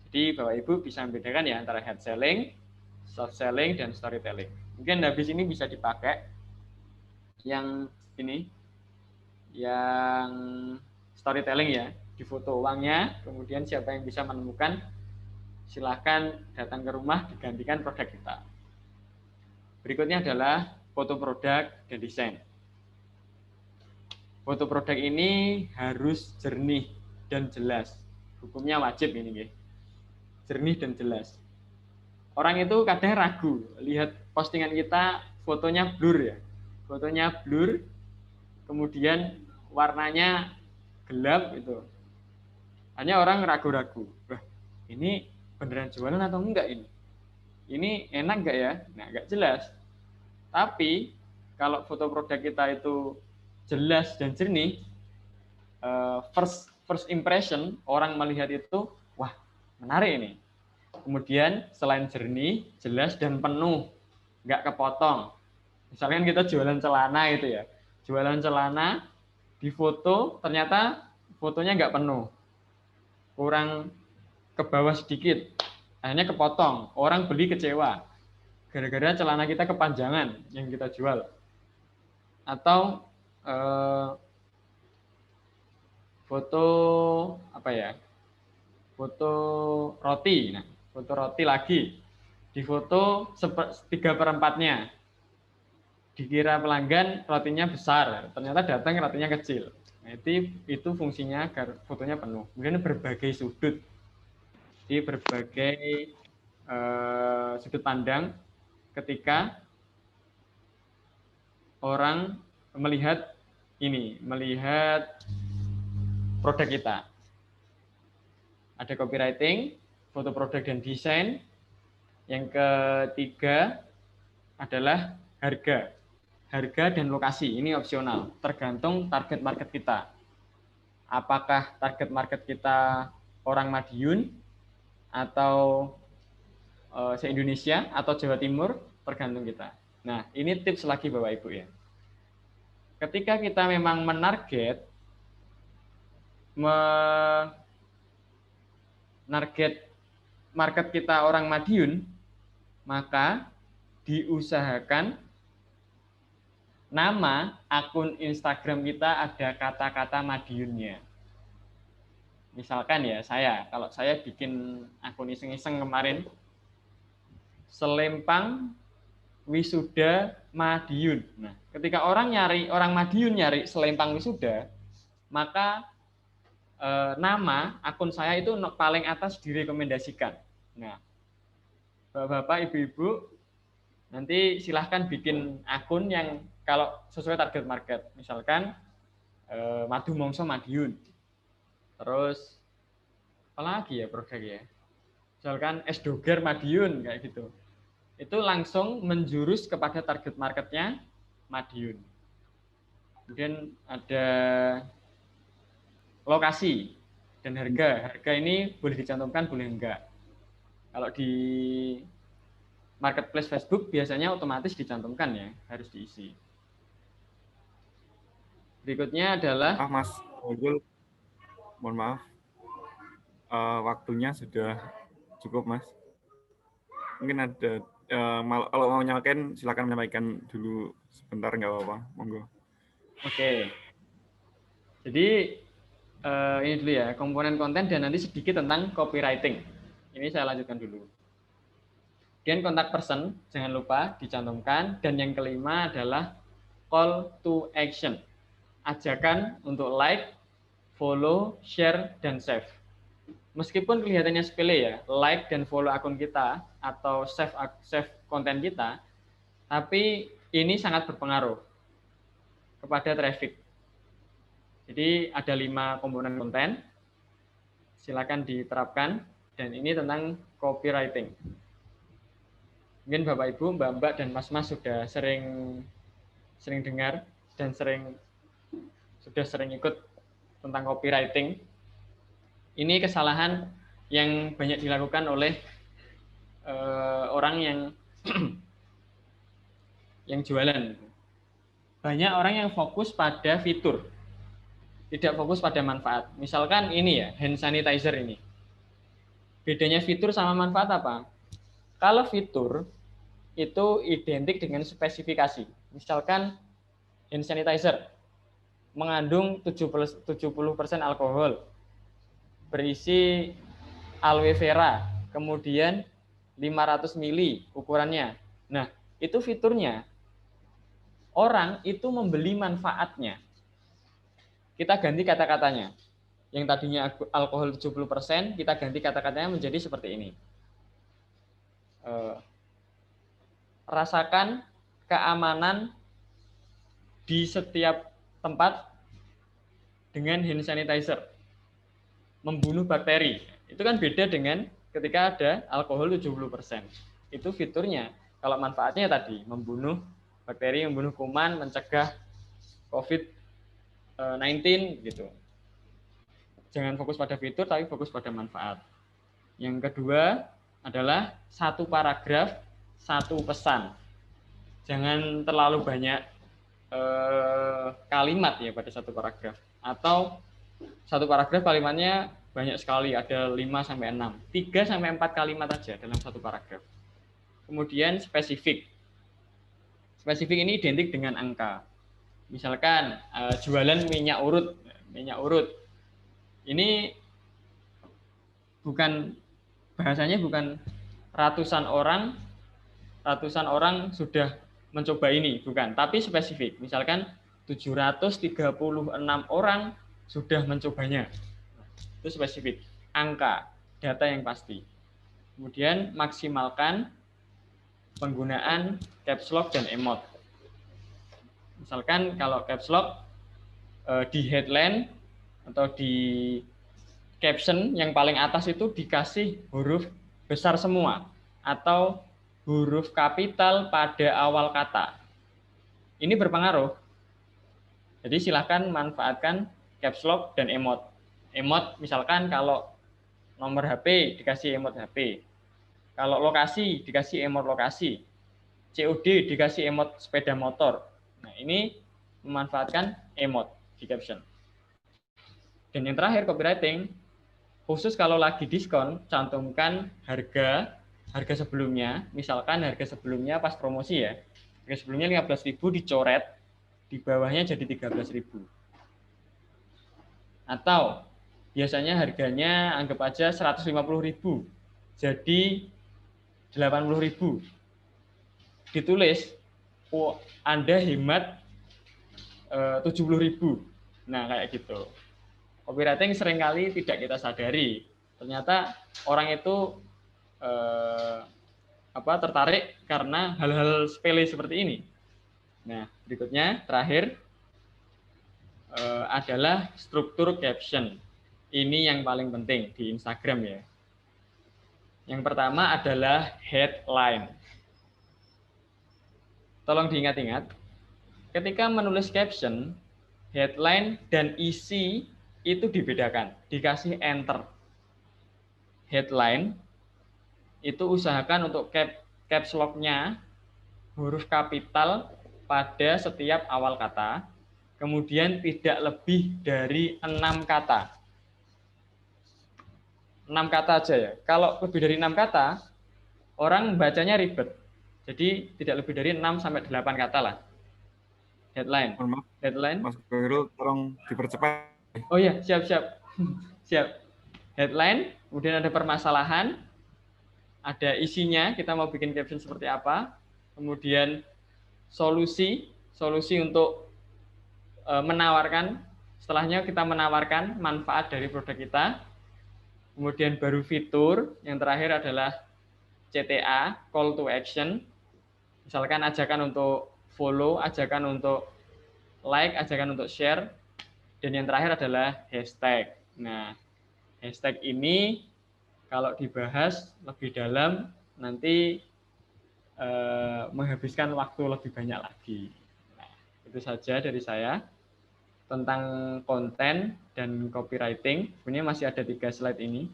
Jadi Bapak Ibu bisa membedakan ya antara hard selling, soft selling, dan storytelling. Mungkin habis ini bisa dipakai yang ini, yang storytelling ya, di foto uangnya, kemudian siapa yang bisa menemukan, silahkan datang ke rumah digantikan produk kita. Berikutnya adalah foto produk dan desain. Foto produk ini harus jernih dan jelas. Hukumnya wajib ini. jernih dan jelas. Orang itu kadang ragu, lihat postingan kita fotonya blur ya. Fotonya blur, kemudian warnanya gelap itu. Hanya orang ragu-ragu. Wah, ini beneran jualan atau enggak ini? Ini enak enggak ya? Nah, enggak jelas. Tapi kalau foto produk kita itu jelas dan jernih, first impression orang melihat itu, wah, menarik ini. Kemudian selain jernih, jelas dan penuh, nggak kepotong. Misalkan kita jualan celana gitu ya, jualan celana di foto ternyata fotonya nggak penuh, kurang ke bawah sedikit, akhirnya kepotong. Orang beli kecewa, gara-gara celana kita kepanjangan yang kita jual. Atau foto apa ya? Foto roti. Nah, foto roti lagi. Di foto 3/4-nya. Dikira pelanggan rotinya besar, ternyata datang rotinya kecil. Nah, itu fungsinya agar fotonya penuh. Kemudian berbagai sudut. Di berbagai sudut pandang ketika orang melihat produk kita. Ada copywriting, foto produk dan desain. Yang ketiga adalah harga. Harga dan lokasi, ini opsional, tergantung target market kita. Apakah target market kita orang Madiun, atau se-Indonesia, atau Jawa Timur, tergantung kita. Nah, ini tips lagi Bapak Ibu ya. Ketika kita memang menarget market kita orang Madiun, maka diusahakan nama akun Instagram kita ada kata-kata Madiunnya. Misalkan ya kalau saya bikin akun iseng-iseng kemarin, Selempang Wisuda Madiun. Nah, ketika orang Madiun nyari Selempang Wisuda, maka nama akun saya itu paling atas direkomendasikan. Nah, Bapak-bapak, Ibu-ibu, nanti silahkan bikin akun yang kalau sesuai target market. Misalkan Madu Mongso Madiun. Terus apa lagi ya produknya? Misalkan es doger Madiun kayak gitu. Itu langsung menjurus kepada target marketnya Madiun. Kemudian ada lokasi dan harga. Harga ini boleh dicantumkan, boleh enggak. Kalau di marketplace Facebook biasanya otomatis dicantumkan ya, harus diisi. Berikutnya adalah Mas Ogul, mohon maaf, waktunya sudah cukup Mas. Mungkin ada kalau mau nyalakan silakan menyampaikan dulu sebentar, nggak apa-apa, monggo. Oke. Jadi ini dulu ya, komponen konten dan nanti sedikit tentang copywriting. Ini saya lanjutkan dulu. Kemudian kontak person, jangan lupa dicantumkan. Dan yang kelima adalah call to action. Ajakan untuk like, follow, share, dan save. Meskipun kelihatannya sepele ya, like dan follow akun kita atau save konten kita, tapi ini sangat berpengaruh kepada traffic. Jadi ada 5 komponen konten, silakan diterapkan, dan ini tentang copywriting. Mungkin Bapak Ibu, Mbak-mbak, dan Mas-mas sudah sering dengar dan sudah sering ikut tentang copywriting. Ini kesalahan yang banyak dilakukan oleh orang yang jualan. Banyak orang yang fokus pada fitur, tidak fokus pada manfaat. Misalkan ini ya, hand sanitizer ini. Bedanya fitur sama manfaat apa? Kalau fitur itu identik dengan spesifikasi. Misalkan hand sanitizer mengandung 70% alkohol, berisi aloe vera, kemudian 500 mili ukurannya. Nah, itu fiturnya. Orang itu membeli manfaatnya. Kita ganti kata-katanya. Yang tadinya alkohol 70%, kita ganti kata-katanya menjadi seperti ini. Rasakan keamanan di setiap tempat dengan hand sanitizer. Membunuh bakteri. Itu kan beda dengan ketika ada alkohol 70%. Itu fiturnya. Kalau manfaatnya tadi, membunuh bakteri, membunuh kuman, mencegah COVID-19 gitu. Jangan fokus pada fitur, tapi fokus pada manfaat. Yang kedua adalah satu paragraf, satu pesan. Jangan terlalu banyak kalimat ya pada satu paragraf. Atau satu paragraf kalimatnya banyak sekali, ada 5-6. 3-4 kalimat aja dalam satu paragraf. Kemudian spesifik. Spesifik ini identik dengan angka. Misalkan jualan minyak urut. Minyak urut. Ini bahasanya bukan ratusan orang sudah mencoba ini, bukan, tapi spesifik. Misalkan 736 orang sudah mencobanya. Itu spesifik, angka, data yang pasti. Kemudian maksimalkan penggunaan caps lock dan emot. Misalkan kalau caps lock di headline atau di caption yang paling atas itu dikasih huruf besar semua atau huruf kapital pada awal kata. Ini berpengaruh. Jadi silahkan manfaatkan caps lock dan emot. Emot misalkan kalau nomor HP dikasih emot HP. Kalau lokasi dikasih emot lokasi. COD dikasih emot sepeda motor. Nah, ini memanfaatkan emot di caption. Dan yang terakhir copywriting, khusus kalau lagi diskon, cantumkan harga sebelumnya. Misalkan harga sebelumnya pas promosi ya. Harga sebelumnya 15.000 dicoret, di bawahnya jadi 13.000. Atau biasanya harganya anggap aja 150.000, jadi 80.000. Ditulis, oh, Anda hemat 70.000. Nah, kayak gitu. Copywriting seringkali tidak kita sadari. Ternyata orang itu tertarik karena hal-hal sepele seperti ini. Nah, berikutnya terakhir adalah struktur caption. Ini yang paling penting di Instagram ya. Yang pertama adalah headline. Tolong diingat-ingat, ketika menulis caption, headline dan isi itu dibedakan, dikasih enter. Headline itu usahakan untuk caps lock-nya huruf kapital pada setiap awal kata, kemudian tidak lebih dari 6 kata. 6 kata aja ya. Kalau lebih dari 6 kata, orang bacanya ribet. Jadi tidak lebih dari 6-8 kata lah. Headline. Headline. Mas Khairul, tolong dipercepat. Oh iya, siap. Siap. Headline, kemudian ada permasalahan, ada isinya, kita mau bikin caption seperti apa, kemudian solusi untuk menawarkan, setelahnya kita menawarkan manfaat dari produk kita, kemudian baru fitur, yang terakhir adalah CTA, call to action, misalkan ajakan untuk follow, ajakan untuk like, ajakan untuk share, dan yang terakhir adalah hashtag. Nah, hashtag ini kalau dibahas lebih dalam nanti menghabiskan waktu lebih banyak lagi. Nah, itu saja dari saya tentang konten dan copywriting. Sebenarnya masih ada 3 slide ini.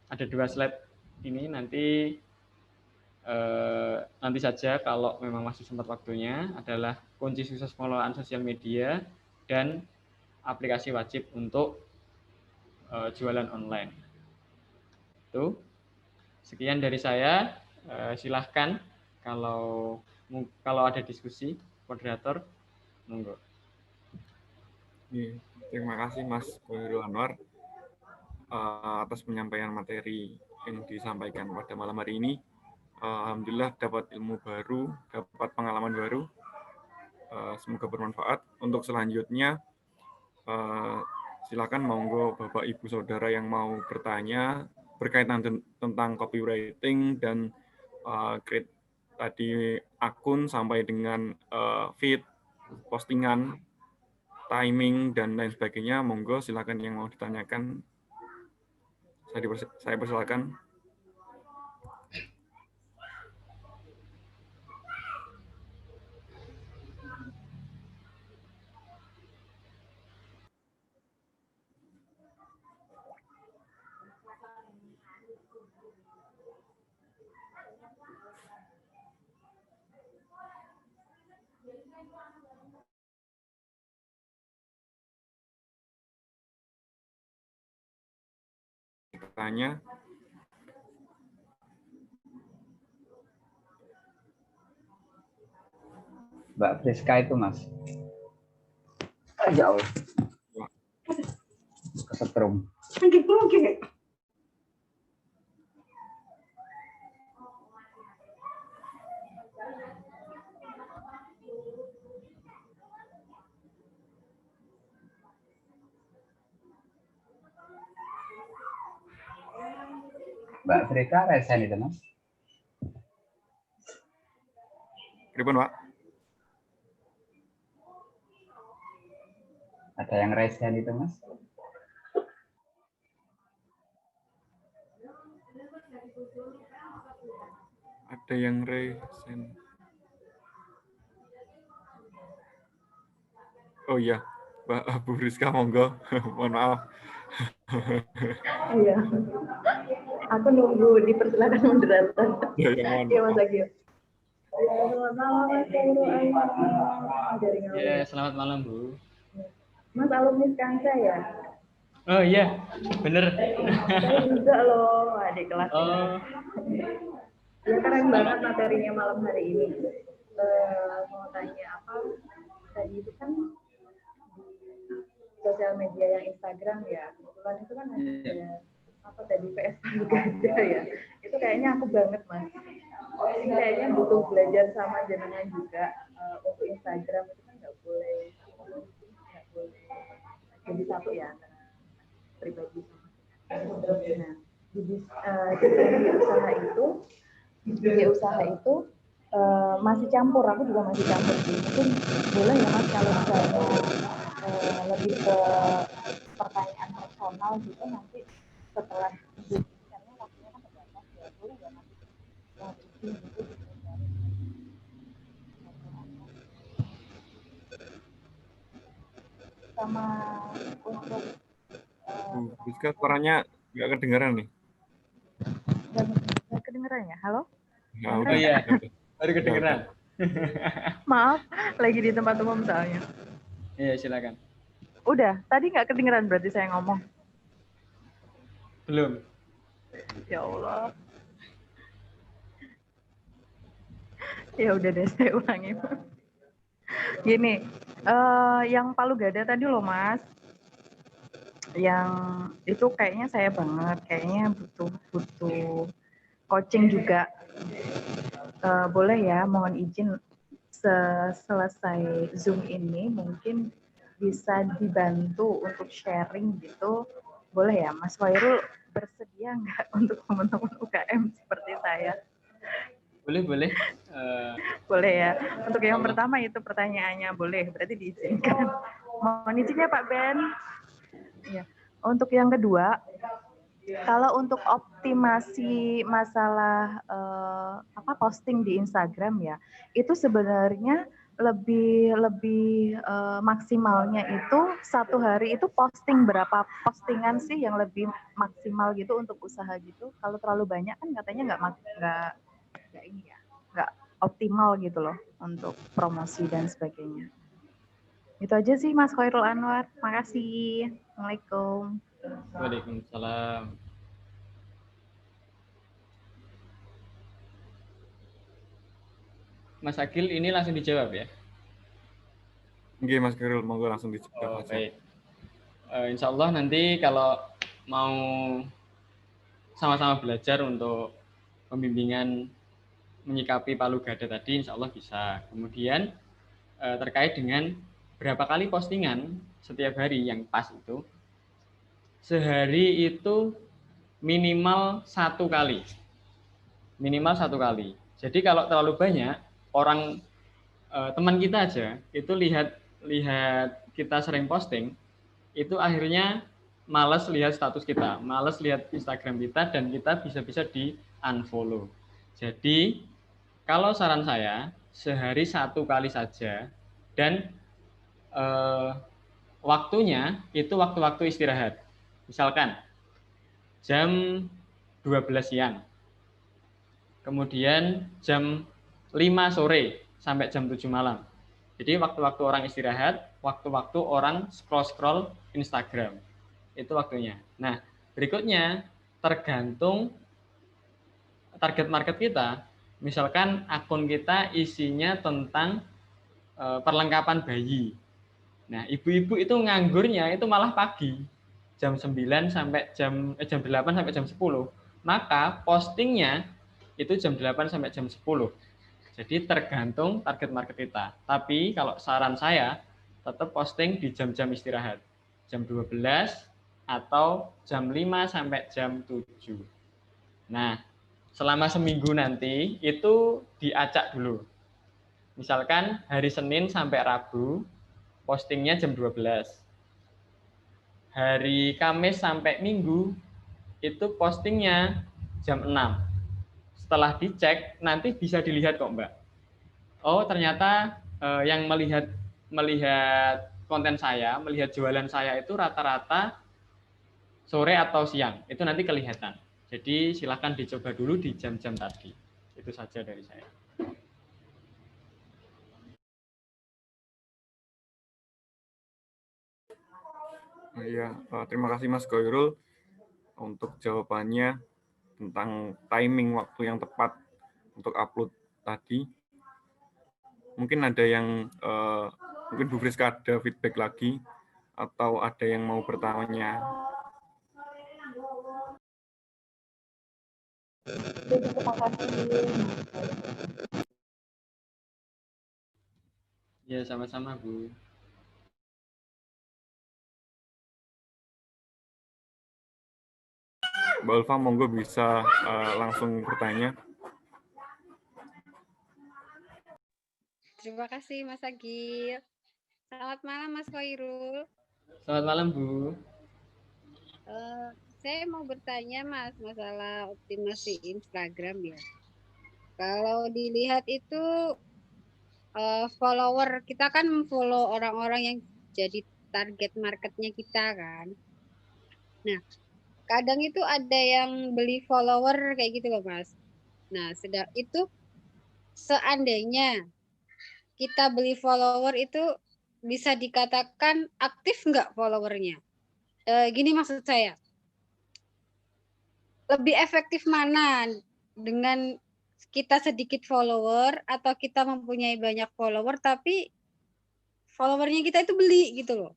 Ada 2 slide ini nanti saja kalau memang masih sempat waktunya, adalah kunci sukses pengelolaan sosial media dan aplikasi wajib untuk jualan online. Itu sekian dari saya. Silahkan kalau ada diskusi, moderator, monggo. Terima kasih Mas Khairul Anwar atas penyampaian materi yang disampaikan pada malam hari ini. Alhamdulillah dapat ilmu baru, dapat pengalaman baru. Semoga bermanfaat. Untuk selanjutnya, Silakan monggo Bapak Ibu Saudara yang mau bertanya berkaitan tentang copywriting dan create tadi akun sampai dengan feed, postingan, timing dan lain sebagainya. Monggo silakan yang mau ditanyakan. Saya persilakan. Tanya. Mbak Friska itu, Mas. Ya Allah. Kesetrum. Mbak Friska resen itu, Mas. Pripun, Pak? Ada yang resen itu, Mas. Ada yang resen. Oh iya, Mbak Bu Rizka, monggo. Mohon maaf. Iya. Aku nunggu dipersilakan moderator. Ya, mohon Iya, Mas maaf. Agil. Selamat malam, Mas Khairul Anwar. Dari Ngawi. Ya, selamat malam, Bu. Mas alumni Skansa ya? Oh iya, bener. Saya juga loh, adik kelas. Oh, Ya, keren banget materinya malam hari ini. Mau tanya apa? Tadi itu kan sosial media yang Instagram ya. Kebetulan itu kan ada apa tadi PS Palu Gada ya. Itu kayaknya aku banget, Mas. Ini kayaknya butuh belajar sama jenengan juga untuk Instagram itu kan nggak boleh jadi satu ya antara pribadi sama. Nah, di usaha itu masih campur, aku juga masih campur sih. Mungkin boleh ya Mas kalau misalnya lebih ke pertanyaan personal gitu nanti setelah itu karena waktunya kan terbatas ya, boleh ya nanti gitu sama untuk Bu Rizka, suaranya nggak kedengaran nih. nggak kedengeran ya? Halo? Nah, oh udah. iya, baru kedengeran. Maaf, lagi di tempat umum soalnya. Iya, silakan. Udah, tadi nggak kedengeran berarti saya ngomong. Belum. Ya Allah. Ya udah deh, saya ulangi. Gini, yang Palu Gada tadi loh Mas, yang itu kayaknya saya banget, kayaknya butuh coaching juga. Boleh ya, mohon izin selesai Zoom ini mungkin bisa dibantu untuk sharing gitu. Boleh ya, Mas Khairul bersedia nggak untuk teman-teman UKM seperti saya? Boleh. Boleh ya. Untuk yang pertama itu pertanyaannya boleh, berarti diizinkan. Mohon izin ya Pak Ben. Ya. Untuk yang kedua, kalau untuk optimasi masalah posting di Instagram ya, itu sebenarnya lebih maksimalnya itu satu hari itu posting berapa postingan sih yang lebih maksimal gitu untuk usaha gitu. Kalau terlalu banyak kan katanya nggak ini ya, nggak optimal gitu loh untuk promosi dan sebagainya. Itu aja sih Mas Khairul Anwar. Makasih. Assalamualaikum. Waalaikumsalam. Mas Agil ini langsung dijawab ya? Oke, Mas Khairul, monggo langsung dijawab Oh, aja. baik. Insya Allah nanti kalau mau sama-sama belajar untuk pembimbingan menyikapi Palu Gada tadi, insya Allah bisa. Kemudian terkait dengan berapa kali postingan setiap hari yang pas itu, sehari itu minimal 1 kali. Minimal 1 kali. Jadi kalau terlalu banyak, orang teman kita aja itu lihat kita sering posting, itu akhirnya males lihat status kita, males lihat Instagram kita, dan kita bisa-bisa di unfollow. Jadi kalau saran saya, sehari 1 kali saja, dan waktunya itu waktu-waktu istirahat. Misalkan jam 12 siang, kemudian jam 5 sore sampai jam 7 malam. Jadi waktu-waktu orang istirahat, waktu-waktu orang scroll-scroll Instagram. Itu waktunya. Nah, berikutnya tergantung target market kita. Misalkan akun kita isinya tentang perlengkapan bayi. Nah, ibu-ibu itu nganggurnya itu malah pagi. Jam 9 sampai jam 8 sampai jam 10. Maka postingnya itu jam 8 sampai jam 10. Jadi tergantung target market kita. Tapi kalau saran saya, tetap posting di jam-jam istirahat. Jam 12 atau jam 5 sampai jam 7. Nah, selama seminggu nanti itu diacak dulu. Misalkan hari Senin sampai Rabu, postingnya jam 12. Hari Kamis sampai Minggu, itu postingnya jam 6. Setelah dicek, nanti bisa dilihat kok, Mbak. Oh, ternyata yang melihat konten saya, melihat jualan saya itu rata-rata sore atau siang. Itu nanti kelihatan. Jadi silakan dicoba dulu di jam-jam tadi. Itu saja dari saya. Iya, terima kasih Mas Khairul untuk jawabannya tentang timing waktu yang tepat untuk upload tadi. Mungkin ada yang mungkin Bu Friska ada feedback lagi atau ada yang mau bertanya. Terima kasih. Ya, sama-sama, Bu. Mbak Ulfa, monggo bisa langsung bertanya. Terima kasih Mas Agil. Selamat malam Mas Khairul. Selamat malam, Bu. Saya mau bertanya Mas masalah optimasi Instagram ya. Kalau dilihat itu follower kita kan follow orang-orang yang jadi target marketnya kita kan. Nah, kadang itu ada yang beli follower kayak gitu loh Mas. Nah, itu seandainya kita beli follower itu bisa dikatakan aktif nggak followernya? Gini maksud saya, lebih efektif mana dengan kita sedikit follower atau kita mempunyai banyak follower tapi followernya kita itu beli gitu loh.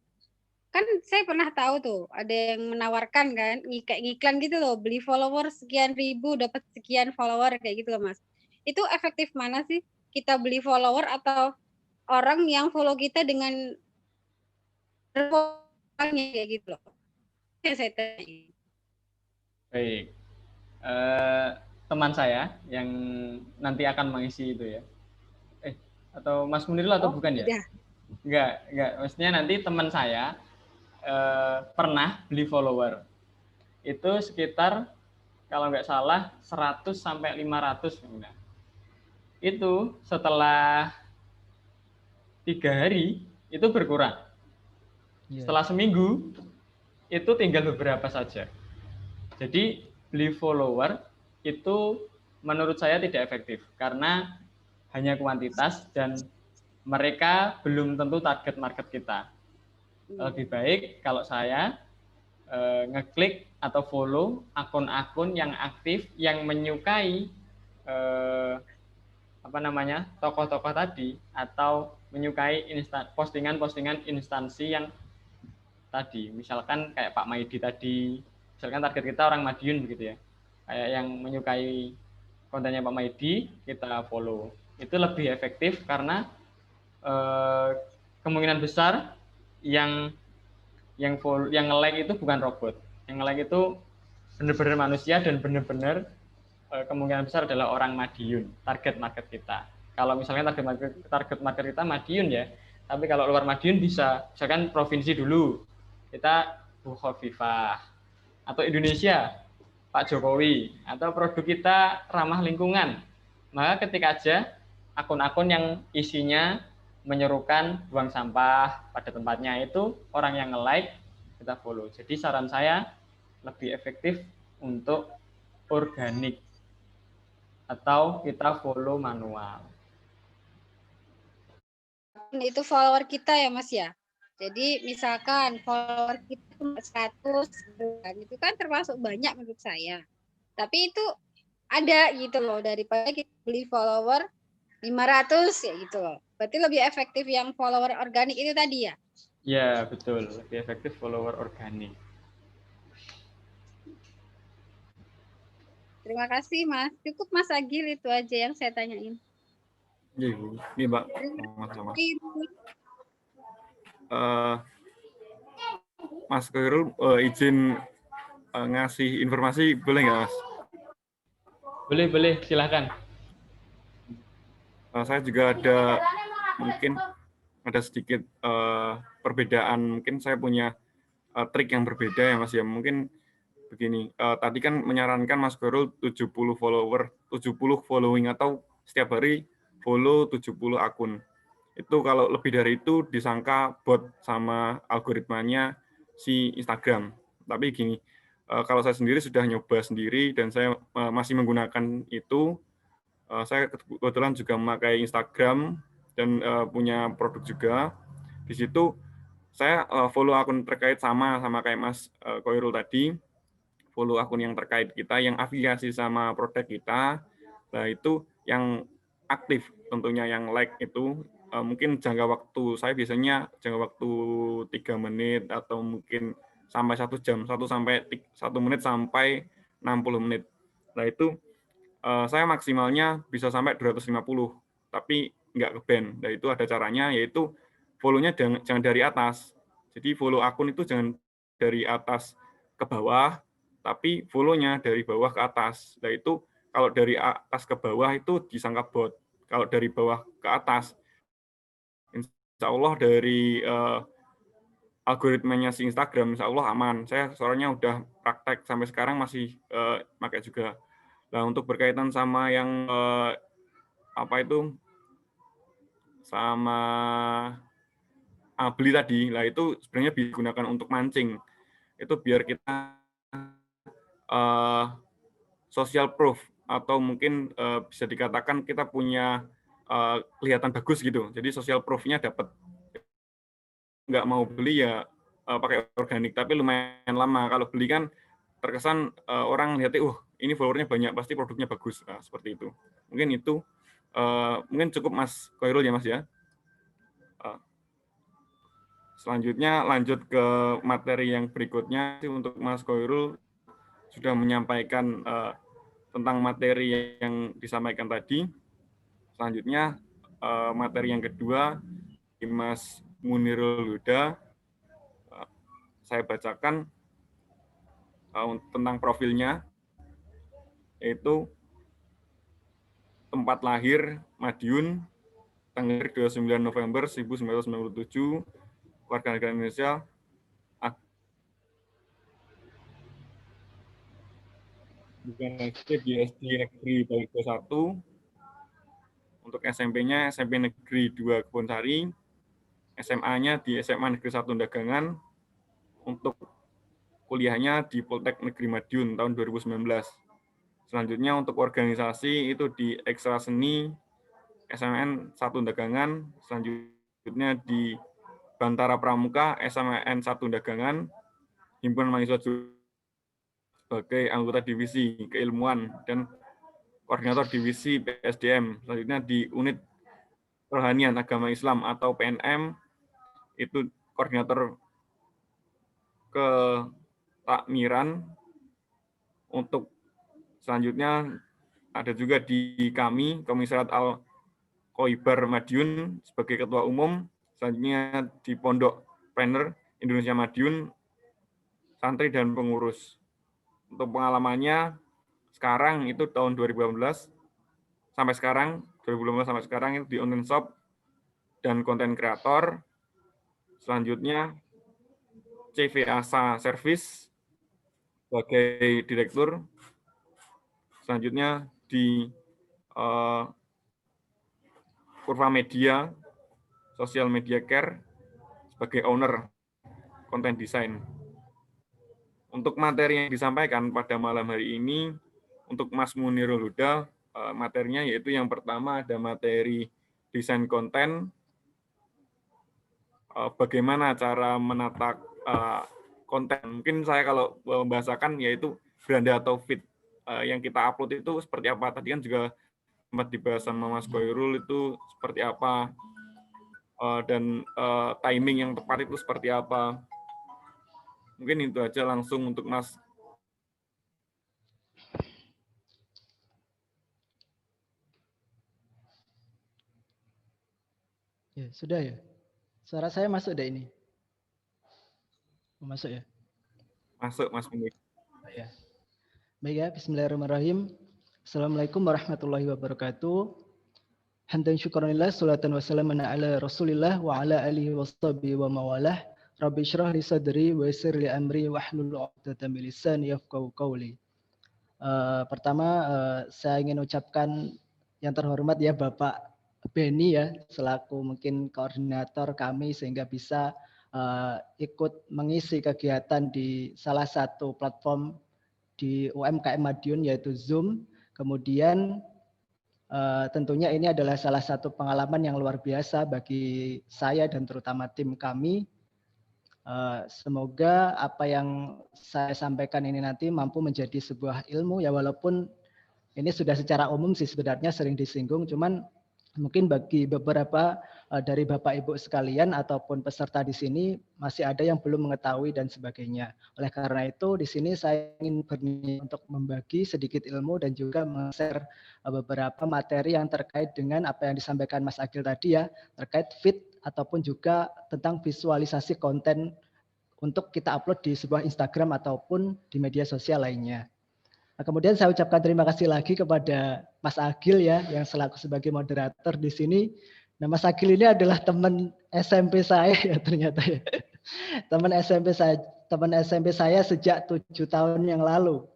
Kan saya pernah tahu tuh ada yang menawarkan kan ngiklan gitu loh, beli follower sekian ribu dapat sekian follower kayak gitu loh Mas. Itu efektif mana sih, kita beli follower atau orang yang follow kita dengan kayak gitu loh? Yang saya tanya. Baik. Teman saya yang nanti akan mengisi itu ya. Atau Mas Munirul atau bukan ya? Udah. Enggak. Maksudnya nanti teman saya pernah beli follower. Itu sekitar kalau nggak salah 100 sampai 500. Nah, itu setelah 3 hari itu berkurang. Setelah seminggu itu tinggal beberapa saja. Jadi beli follower itu menurut saya tidak efektif karena hanya kuantitas dan mereka belum tentu target market kita. Lebih baik kalau saya ngeklik atau follow akun-akun yang aktif yang menyukai tokoh-tokoh tadi atau menyukai postingan-postingan instansi yang tadi. Misalkan kayak Pak Maidi tadi, misalkan target kita orang Madiun begitu ya. Kayak yang menyukai kontennya Pak Maidi, kita follow. Itu lebih efektif karena kemungkinan besar yang nge-like itu bukan robot. Yang nge-like itu benar-benar manusia dan benar-benar kemungkinan besar adalah orang Madiun, target market kita. Kalau misalnya target market kita Madiun ya, tapi kalau luar Madiun bisa, misalkan provinsi dulu, kita Bu Khofifah, atau Indonesia, Pak Jokowi, atau produk kita ramah lingkungan. Maka ketika aja akun-akun yang isinya menyerukan buang sampah pada tempatnya itu, orang yang nge-like, kita follow. Jadi saran saya lebih efektif untuk organik atau kita follow manual. Itu follower kita ya Mas ya. Jadi misalkan follower kita cuma 100, itu kan termasuk banyak menurut saya. Tapi itu ada gitu loh, daripada kita beli follower 500 ya gitu loh. Berarti lebih efektif yang follower organik itu tadi ya? Ya betul, lebih efektif follower organik. Terima kasih Mas. Cukup Mas Agil, itu aja yang saya tanyain. Ini Mbak. Sama-sama. Mas Khairul izin ngasih informasi boleh nggak Mas? Boleh, silahkan. Saya juga ada mungkin ada sedikit perbedaan, mungkin saya punya trik yang berbeda ya Mas ya. Mungkin begini, tadi kan menyarankan Mas Khairul 70 follower, 70 following atau setiap hari follow 70 akun. Itu kalau lebih dari itu disangka bot sama algoritmanya si Instagram. Tapi gini, kalau saya sendiri sudah nyoba sendiri dan saya masih menggunakan itu, saya kebetulan juga memakai Instagram dan punya produk juga. Di situ saya follow akun terkait sama kayak Mas Khairul tadi, follow akun yang terkait kita, yang afiliasi sama produk kita. Nah, itu yang aktif tentunya, yang like itu mungkin jangka waktu saya biasanya jangka waktu 3 menit atau mungkin sampai 1 jam, 1 menit sampai 60 menit. Nah, itu saya maksimalnya bisa sampai 250, tapi nggak ke-ban. Nah, itu ada caranya, yaitu follow-nya jangan dari atas. Jadi follow akun itu jangan dari atas ke bawah, tapi follow-nya dari bawah ke atas. Nah, itu kalau dari atas ke bawah itu disangka bot. Kalau dari bawah ke atas, insya Allah dari algoritmanya si Instagram, insya Allah aman. Saya soalnya udah praktek sampai sekarang masih pakai juga. Nah, untuk berkaitan sama yang apa itu sama beli tadi, lah itu sebenarnya digunakan untuk mancing. Itu biar kita social proof atau mungkin bisa dikatakan kita punya kelihatan bagus gitu. Jadi social proof-nya dapat. Nggak mau beli ya pakai organik, tapi lumayan lama. Kalau beli kan terkesan orang lihatnya, ini followernya banyak, pasti produknya bagus. Nah, seperti itu. Mungkin itu mungkin cukup Mas Khairul ya Mas ya. Selanjutnya lanjut ke materi yang berikutnya. Untuk Mas Khairul sudah menyampaikan tentang materi yang disampaikan tadi. Selanjutnya materi yang kedua, Mas Munirul Huda, saya bacakan tentang profilnya, yaitu tempat lahir Madiun, tanggal 29 November 1997, warga negara Indonesia, bukan SD di SD Negeri Balikpo 1, untuk SMP-nya SMP Negeri 2 Kebonsari, SMA-nya di SMA Negeri 1 Dagangan, untuk kuliahnya di Poltek Negeri Madiun tahun 2019. Selanjutnya untuk organisasi itu di Ekstra Seni SMN 1 Dagangan, selanjutnya di Bantara Pramuka SMN 1 Dagangan, himpunan mahasiswa sebagai anggota divisi keilmuan dan koordinator divisi PSDM. Selanjutnya di unit Rohanian Agama Islam atau PNM, itu koordinator ketakmiran. Untuk selanjutnya ada juga di kami, Komisariat Al-Khoibar Madiun sebagai ketua umum. Selanjutnya di Pondok Planner Indonesia Madiun santri dan pengurus. Untuk pengalamannya sekarang itu tahun 2018 sampai sekarang, 2018 sampai sekarang itu di online shop dan konten kreator. Selanjutnya CV Asa Service sebagai direktur. Selanjutnya di Kurva Media, Social Media Care sebagai owner konten desain. Untuk materi yang disampaikan pada malam hari ini, untuk Mas Munirul Huda, materinya yaitu yang pertama ada materi desain konten, bagaimana cara menata konten. Mungkin saya kalau membahasakan yaitu beranda atau feed yang kita upload itu seperti apa. Tadi kan juga sempat dibahas sama Mas Khairul itu seperti apa, dan timing yang tepat itu seperti apa. Mungkin itu aja langsung untuk Mas. Ya, sudah ya. Suara saya masuk deh ini. Masuk ya? Masuk, Mas Munir. Ya. Baik ya, bismillahirrahmanirrahim. Assalamualaikum warahmatullahi wabarakatuh. Hamdan syukuranillah, salatan wassalaman ala rasulillah wa ala alihi washabihi wa mawalah. Rabbi syrah li sadri wa yassir li amri wahlul 'uqdatam min lisani yafqahu qawli. Pertama saya ingin ucapkan yang terhormat ya Bapak Beni ya, selaku mungkin koordinator kami sehingga bisa ikut mengisi kegiatan di salah satu platform di UMKM Madiun yaitu Zoom. Kemudian tentunya ini adalah salah satu pengalaman yang luar biasa bagi saya dan terutama tim kami. Semoga apa yang saya sampaikan ini nanti mampu menjadi sebuah ilmu ya, walaupun ini sudah secara umum sih sebenarnya sering disinggung, cuman mungkin bagi beberapa dari Bapak Ibu sekalian ataupun peserta di sini masih ada yang belum mengetahui dan sebagainya. Oleh karena itu di sini saya ingin berniat untuk membagi sedikit ilmu dan juga men-share beberapa materi yang terkait dengan apa yang disampaikan Mas Agil tadi ya, terkait feed ataupun juga tentang visualisasi konten untuk kita upload di sebuah Instagram ataupun di media sosial lainnya. Nah, kemudian saya ucapkan terima kasih lagi kepada Mas Agil ya yang selaku sebagai moderator di sini. Nah, Mas Agil ini adalah teman SMP saya ya ternyata ya. Teman SMP saya sejak 7 tahun yang lalu.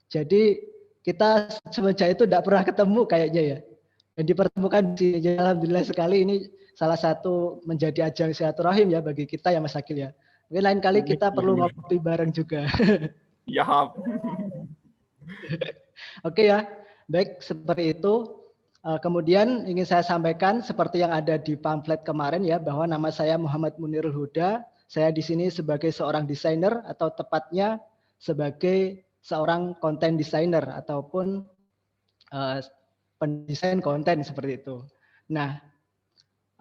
Jadi kita semenjak itu tidak pernah ketemu kayaknya ya. Dan dipertemukan di sini. Alhamdulillah sekali ini salah satu menjadi ajang silaturahim ya bagi kita ya Mas Agil ya. Mungkin lain kali kita perlu ngopi bareng juga. Ya. Oke ya, baik seperti itu. Kemudian ingin saya sampaikan seperti yang ada di pamflet kemarin ya, bahwa nama saya Muhammad Munirul Huda. Saya di sini sebagai seorang desainer atau tepatnya sebagai seorang content designer ataupun pendesain konten seperti itu. Nah,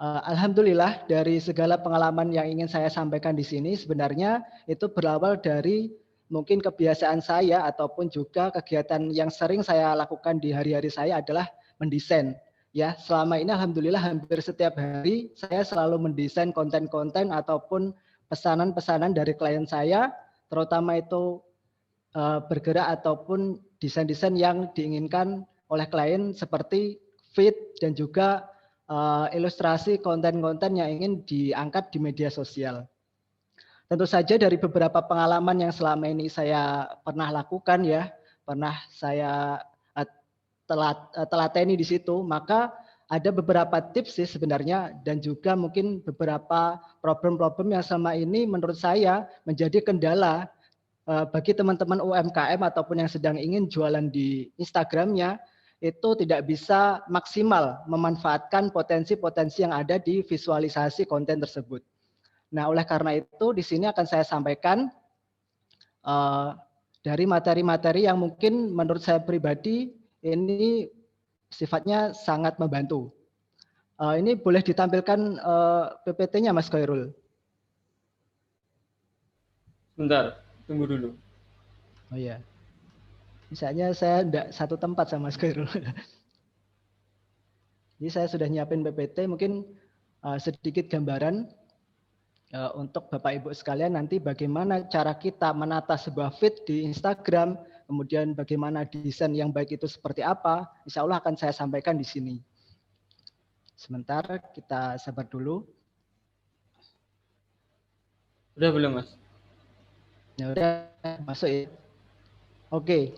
alhamdulillah dari segala pengalaman yang ingin saya sampaikan di sini sebenarnya itu berawal dari mungkin kebiasaan saya ataupun juga kegiatan yang sering saya lakukan di hari-hari saya adalah mendesain. Ya, selama ini alhamdulillah hampir setiap hari saya selalu mendesain konten-konten ataupun pesanan-pesanan dari klien saya, terutama itu bergerak ataupun desain-desain yang diinginkan oleh klien seperti feed dan juga ilustrasi konten-konten yang ingin diangkat di media sosial. Tentu saja dari beberapa pengalaman yang selama ini saya pernah lakukan ya, pernah saya telateni di situ, maka ada beberapa tips sih sebenarnya dan juga mungkin beberapa problem-problem yang selama ini menurut saya menjadi kendala bagi teman-teman UMKM ataupun yang sedang ingin jualan di Instagramnya itu tidak bisa maksimal memanfaatkan potensi-potensi yang ada di visualisasi konten tersebut. Nah, oleh karena itu di sini akan saya sampaikan dari materi-materi yang mungkin menurut saya pribadi ini sifatnya sangat membantu. Ini boleh ditampilkan PPT-nya Mas Khairul. Bentar, tunggu dulu. Oh iya. Misalnya saya tidak satu tempat sama Mas Khairul. Jadi saya sudah nyiapin PPT, mungkin sedikit gambaran. untuk Bapak Ibu sekalian nanti bagaimana cara kita menata sebuah feed di Instagram, kemudian bagaimana desain yang baik itu seperti apa, insya Allah akan saya sampaikan di sini. Sebentar, kita sabar dulu. Udah belum, Mas? Ya udah, masuk ya. Oke,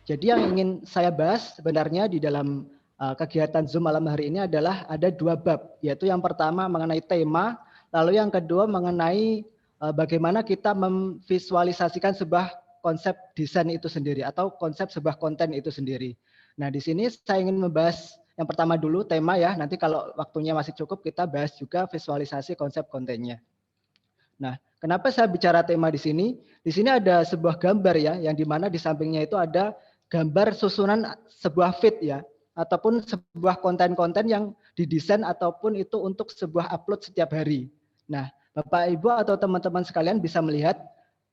jadi yang ingin saya bahas sebenarnya di dalam kegiatan Zoom malam hari ini adalah ada 2 bab, yaitu yang pertama mengenai tema, lalu yang kedua mengenai bagaimana kita memvisualisasikan sebuah konsep desain itu sendiri atau konsep sebuah konten itu sendiri. Nah, di sini saya ingin membahas yang pertama dulu tema ya, nanti kalau waktunya masih cukup kita bahas juga visualisasi konsep kontennya. Nah, kenapa saya bicara tema di sini? Di sini ada sebuah gambar ya, yang dimana di sampingnya itu ada gambar susunan sebuah feed ya, ataupun sebuah konten-konten yang didesain ataupun itu untuk sebuah upload setiap hari. Nah, Bapak Ibu atau teman-teman sekalian bisa melihat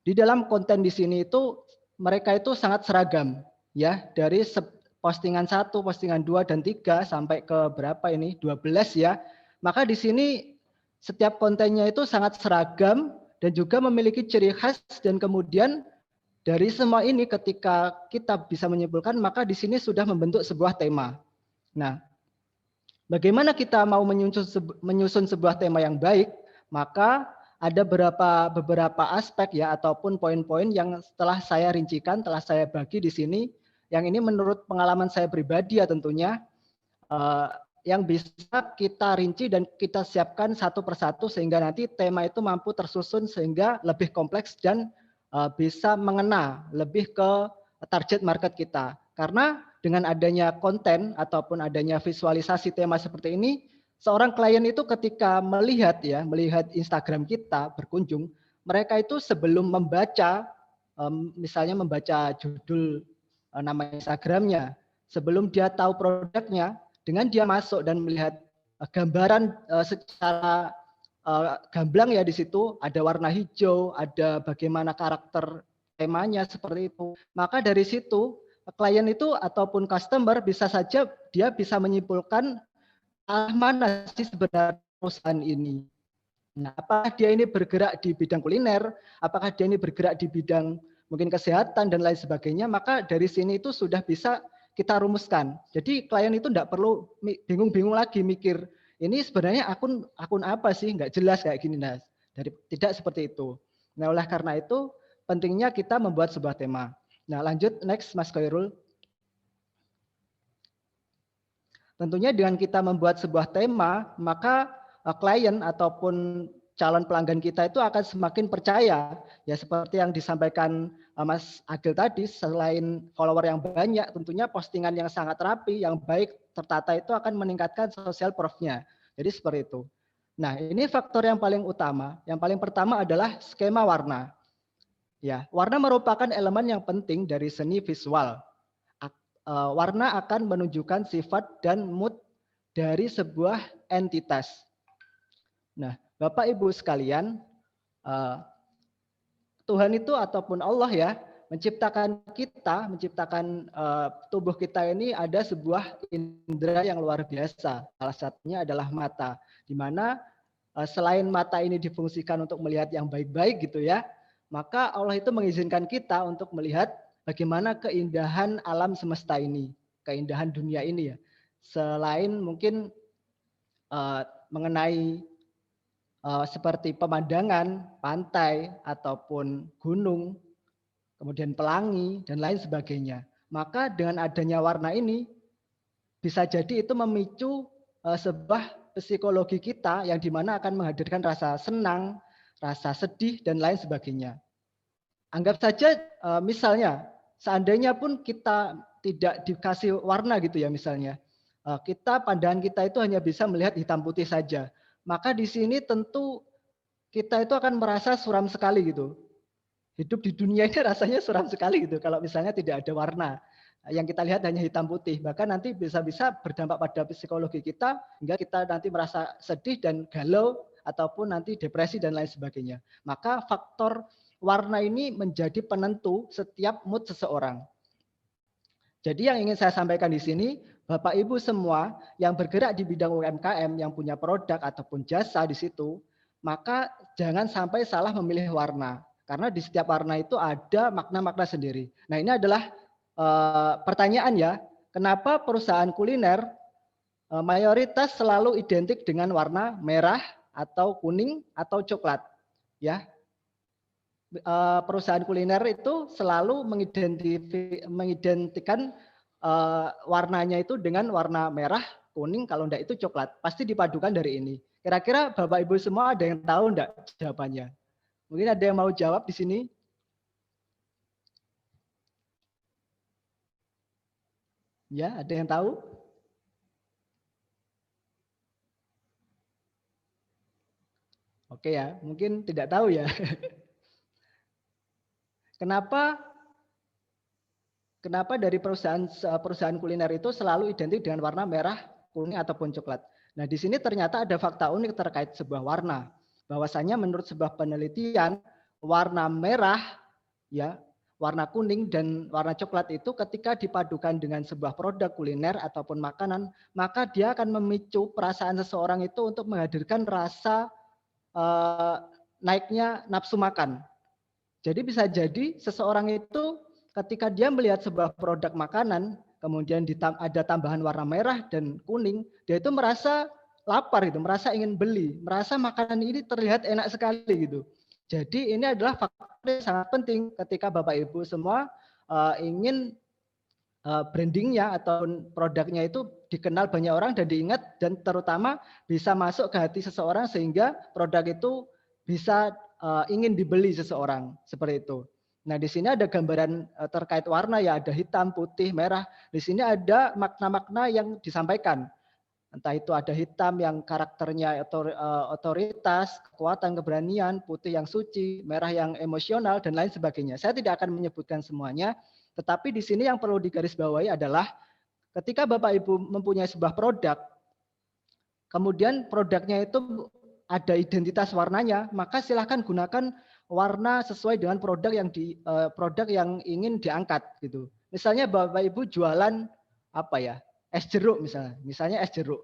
di dalam konten di sini itu mereka itu sangat seragam ya, dari postingan 1, postingan 2 dan 3 sampai ke berapa ini? 12 ya. Maka di sini setiap kontennya itu sangat seragam dan juga memiliki ciri khas, dan kemudian dari semua ini ketika kita bisa menyimpulkan maka di sini sudah membentuk sebuah tema. Nah, bagaimana kita mau menyusun sebuah tema yang baik? Maka ada beberapa aspek ya ataupun poin-poin yang telah saya rincikan, telah saya bagi di sini. Yang ini menurut pengalaman saya pribadi ya tentunya yang bisa kita rinci dan kita siapkan satu persatu sehingga nanti tema itu mampu tersusun sehingga lebih kompleks dan bisa mengena lebih ke target market kita. Karena dengan adanya konten ataupun adanya visualisasi tema seperti ini, seorang klien itu ketika melihat Instagram kita berkunjung, mereka itu sebelum membaca, misalnya membaca judul nama Instagramnya, sebelum dia tahu produknya, dengan dia masuk dan melihat gambaran secara gamblang ya di situ, ada warna hijau, ada bagaimana karakter temanya seperti itu. Maka dari situ klien itu ataupun customer bisa saja dia bisa menyimpulkan mana sih sebenarnya perusahaan ini. Nah, apakah dia ini bergerak di bidang kuliner, apakah dia ini bergerak di bidang mungkin kesehatan dan lain sebagainya, maka dari sini itu sudah bisa kita rumuskan. Jadi klien itu tidak perlu bingung-bingung lagi mikir, ini sebenarnya akun apa sih, nggak jelas kayak gini. Nah, tidak seperti itu. Nah, oleh karena itu pentingnya kita membuat sebuah tema. Nah, lanjut next Mas Khairul. Tentunya dengan kita membuat sebuah tema, maka klien ataupun calon pelanggan kita itu akan semakin percaya. Ya seperti yang disampaikan Mas Agil tadi, selain follower yang banyak, tentunya postingan yang sangat rapi, yang baik, tertata itu akan meningkatkan social proof-nya. Jadi seperti itu. Nah, ini faktor yang paling utama. Yang paling pertama adalah skema warna. Ya, warna merupakan elemen yang penting dari seni visual. Warna akan menunjukkan sifat dan mood dari sebuah entitas. Nah, Bapak Ibu sekalian, Tuhan itu ataupun Allah ya menciptakan kita, menciptakan tubuh kita ini ada sebuah indera yang luar biasa. Salah satunya adalah mata, di mana selain mata ini difungsikan untuk melihat yang baik-baik gitu ya, maka Allah itu mengizinkan kita untuk melihat bagaimana keindahan alam semesta ini, keindahan dunia ini ya. Selain mungkin mengenai seperti pemandangan, pantai, ataupun gunung, kemudian pelangi, dan lain sebagainya. Maka dengan adanya warna ini, bisa jadi itu memicu sebuah psikologi kita yang dimana akan menghadirkan rasa senang, rasa sedih, dan lain sebagainya. Anggap saja misalnya, seandainya pun kita tidak dikasih warna gitu ya misalnya, pandangan kita itu hanya bisa melihat hitam putih saja. Maka di sini tentu kita itu akan merasa suram sekali gitu. Hidup di dunia ini rasanya suram sekali gitu kalau misalnya tidak ada warna. Yang kita lihat hanya hitam putih. Bahkan nanti bisa-bisa berdampak pada psikologi kita hingga kita nanti merasa sedih dan galau ataupun nanti depresi dan lain sebagainya. Maka faktor warna ini menjadi penentu setiap mood seseorang. Jadi yang ingin saya sampaikan di sini, Bapak Ibu semua yang bergerak di bidang UMKM, yang punya produk ataupun jasa di situ, maka jangan sampai salah memilih warna. Karena di setiap warna itu ada makna-makna sendiri. Nah, ini adalah pertanyaan ya, kenapa perusahaan kuliner mayoritas selalu identik dengan warna merah atau kuning atau coklat? Ya, perusahaan kuliner itu selalu mengidentikan warnanya itu dengan warna merah, kuning, kalau enggak itu coklat. Pasti dipadukan dari ini. Kira-kira Bapak Ibu semua ada yang tahu enggak jawabannya? Mungkin ada yang mau jawab di sini? Ya, ada yang tahu? Oke ya, mungkin tidak tahu ya. Kenapa dari perusahaan kuliner itu selalu identik dengan warna merah, kuning ataupun coklat? Nah, di sini ternyata ada fakta unik terkait sebuah warna. Bahwasanya menurut sebuah penelitian, warna merah, ya, warna kuning dan warna coklat itu ketika dipadukan dengan sebuah produk kuliner ataupun makanan, maka dia akan memicu perasaan seseorang itu untuk menghadirkan rasa naiknya nafsu makan. Jadi bisa jadi seseorang itu ketika dia melihat sebuah produk makanan, kemudian ada tambahan warna merah dan kuning, dia itu merasa lapar gitu, merasa ingin beli, merasa makanan ini terlihat enak sekali gitu. Jadi ini adalah faktor yang sangat penting ketika Bapak Ibu semua ingin brandingnya atau produknya itu dikenal banyak orang dan diingat, dan terutama bisa masuk ke hati seseorang sehingga produk itu bisa ingin dibeli seseorang, seperti itu. Nah, di sini ada gambaran terkait warna ya, ada hitam, putih, merah. Di sini ada makna-makna yang disampaikan. Entah itu ada hitam yang karakternya otoritas, kekuatan, keberanian, putih yang suci, merah yang emosional, dan lain sebagainya. Saya tidak akan menyebutkan semuanya, tetapi di sini yang perlu digarisbawahi adalah ketika Bapak Ibu mempunyai sebuah produk, kemudian produknya itu ada identitas warnanya, maka silahkan gunakan warna sesuai dengan produk yang ingin diangkat gitu. Misalnya Bapak Ibu jualan apa ya? Es jeruk misalnya es jeruk.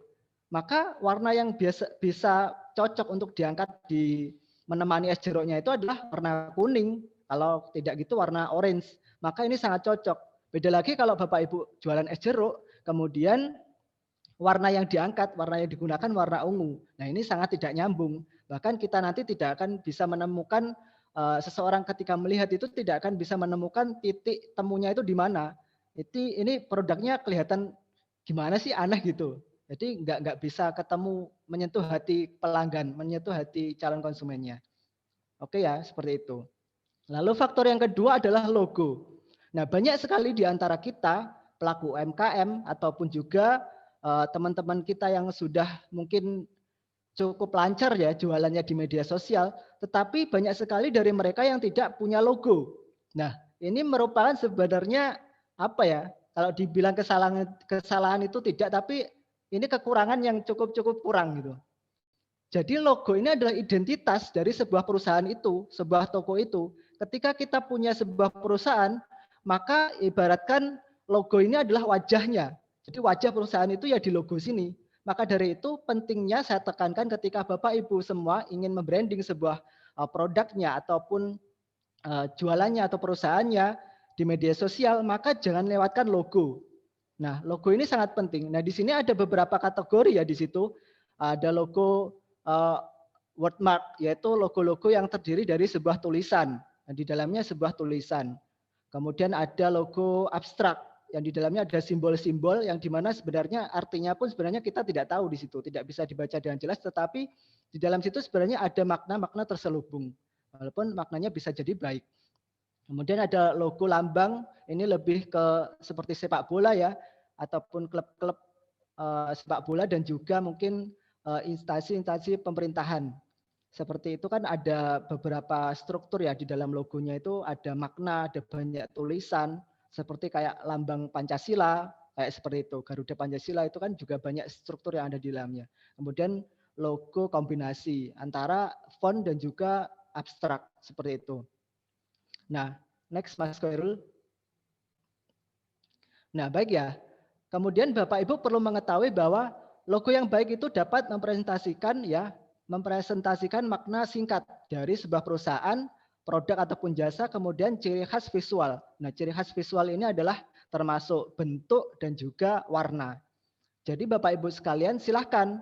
Maka warna yang bisa cocok untuk diangkat di menemani es jeruknya itu adalah warna kuning. Kalau tidak gitu warna orange. Maka ini sangat cocok. Beda lagi kalau Bapak Ibu jualan es jeruk, kemudian warna yang diangkat, warna yang digunakan warna ungu. Nah, ini sangat tidak nyambung. Bahkan kita nanti tidak akan bisa menemukan, seseorang ketika melihat itu tidak akan bisa menemukan titik temunya itu di mana. Ini produknya kelihatan gimana sih, aneh gitu. Jadi nggak bisa ketemu, menyentuh hati pelanggan, menyentuh hati calon konsumennya. Oke ya, seperti itu. Lalu faktor yang kedua adalah logo. Nah, banyak sekali di antara kita, pelaku UMKM ataupun juga teman-teman kita yang sudah mungkin cukup lancar ya jualannya di media sosial, tetapi banyak sekali dari mereka yang tidak punya logo. Nah, ini merupakan sebenarnya apa ya? Kalau dibilang kesalahan itu tidak, tapi ini kekurangan yang cukup kurang gitu. Jadi logo ini adalah identitas dari sebuah perusahaan itu, sebuah toko itu. Ketika kita punya sebuah perusahaan, maka ibaratkan logo ini adalah wajahnya. Jadi wajah perusahaan itu ya di logo sini. Maka dari itu pentingnya saya tekankan ketika Bapak Ibu semua ingin membranding sebuah produknya ataupun jualannya atau perusahaannya di media sosial, maka jangan lewatkan logo. Nah, logo ini sangat penting. Nah, di sini ada beberapa kategori ya di situ. Ada logo wordmark, yaitu logo-logo yang terdiri dari sebuah tulisan. Di dalamnya sebuah tulisan. Kemudian ada logo abstrak, yang di dalamnya ada simbol-simbol yang dimana sebenarnya artinya pun sebenarnya kita tidak tahu di situ, tidak bisa dibaca dengan jelas, tetapi di dalam situ sebenarnya ada makna-makna terselubung, walaupun maknanya bisa jadi baik. Kemudian ada logo lambang, ini lebih ke seperti sepak bola ya, ataupun klub-klub sepak bola dan juga mungkin instansi-instansi pemerintahan. Seperti itu kan ada beberapa struktur ya di dalam logonya itu ada makna, ada banyak tulisan seperti kayak lambang Pancasila, kayak seperti itu. Garuda Pancasila itu kan juga banyak struktur yang ada di dalamnya. Kemudian logo kombinasi antara font dan juga abstrak seperti itu. Nah, next Mas Khairul. Nah, baik ya. Kemudian Bapak Ibu perlu mengetahui bahwa logo yang baik itu dapat mempresentasikan ya, mempresentasikan makna singkat dari sebuah perusahaan, produk ataupun jasa, kemudian ciri khas visual. Nah, ciri khas visual ini adalah termasuk bentuk dan juga warna. Jadi Bapak Ibu sekalian silahkan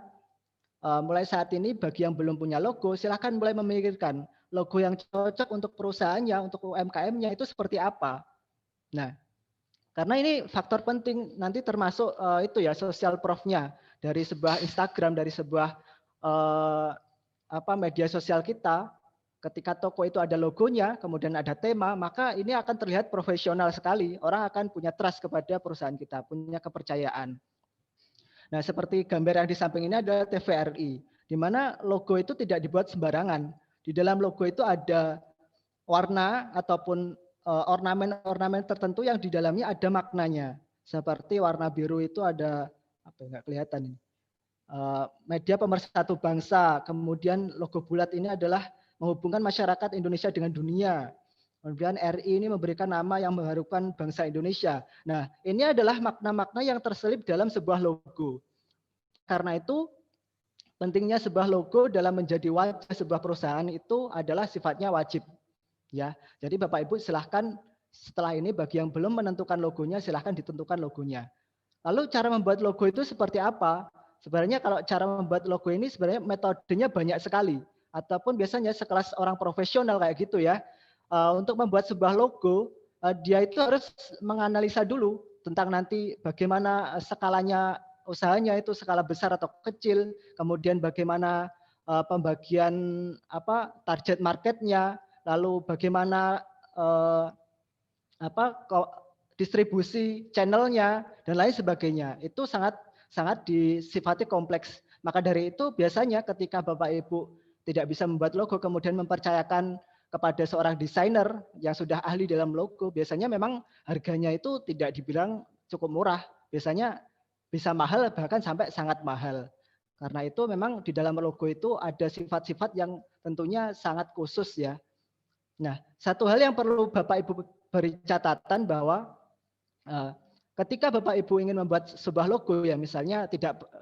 mulai saat ini bagi yang belum punya logo, silahkan mulai memikirkan logo yang cocok untuk perusahaannya, untuk UMKM-nya itu seperti apa. Nah, karena ini faktor penting nanti termasuk itu ya social proof-nya dari sebuah Instagram, dari sebuah media sosial kita. Ketika toko itu ada logonya, kemudian ada tema, maka ini akan terlihat profesional sekali. Orang akan punya trust kepada perusahaan kita, punya kepercayaan. Nah, seperti gambar yang di samping ini adalah TVRI, di mana logo itu tidak dibuat sembarangan. Di dalam logo itu ada warna ataupun ornamen-ornamen tertentu yang di dalamnya ada maknanya. Seperti warna biru itu ada, apa nggak kelihatan ini, media pemersatu bangsa. Kemudian logo bulat ini adalah menghubungkan masyarakat Indonesia dengan dunia. Kemudian RI ini memberikan nama yang mengharumkan bangsa Indonesia. Nah, ini adalah makna-makna yang terselip dalam sebuah logo. Karena itu, pentingnya sebuah logo dalam menjadi wajah sebuah perusahaan itu adalah sifatnya wajib. Ya, jadi Bapak Ibu silahkan setelah ini bagi yang belum menentukan logonya, silahkan ditentukan logonya. Lalu cara membuat logo itu seperti apa? Sebenarnya kalau cara membuat logo ini sebenarnya metodenya banyak sekali. Ataupun biasanya sekelas orang profesional kayak gitu ya. Untuk membuat sebuah logo, dia itu harus menganalisa dulu tentang nanti bagaimana skalanya usahanya itu, skala besar atau kecil, kemudian bagaimana pembagian target marketnya, lalu bagaimana distribusi channelnya dan lain sebagainya. Itu sangat disifati kompleks. Maka dari itu biasanya ketika Bapak Ibu tidak bisa membuat logo kemudian mempercayakan kepada seorang desainer yang sudah ahli dalam logo, biasanya memang harganya itu tidak dibilang cukup murah. Biasanya bisa mahal, bahkan sampai sangat mahal. Karena itu memang di dalam logo itu ada sifat-sifat yang tentunya sangat khusus ya. Nah, satu hal yang perlu Bapak Ibu beri catatan bahwa ketika Bapak Ibu ingin membuat sebuah logo ya misalnya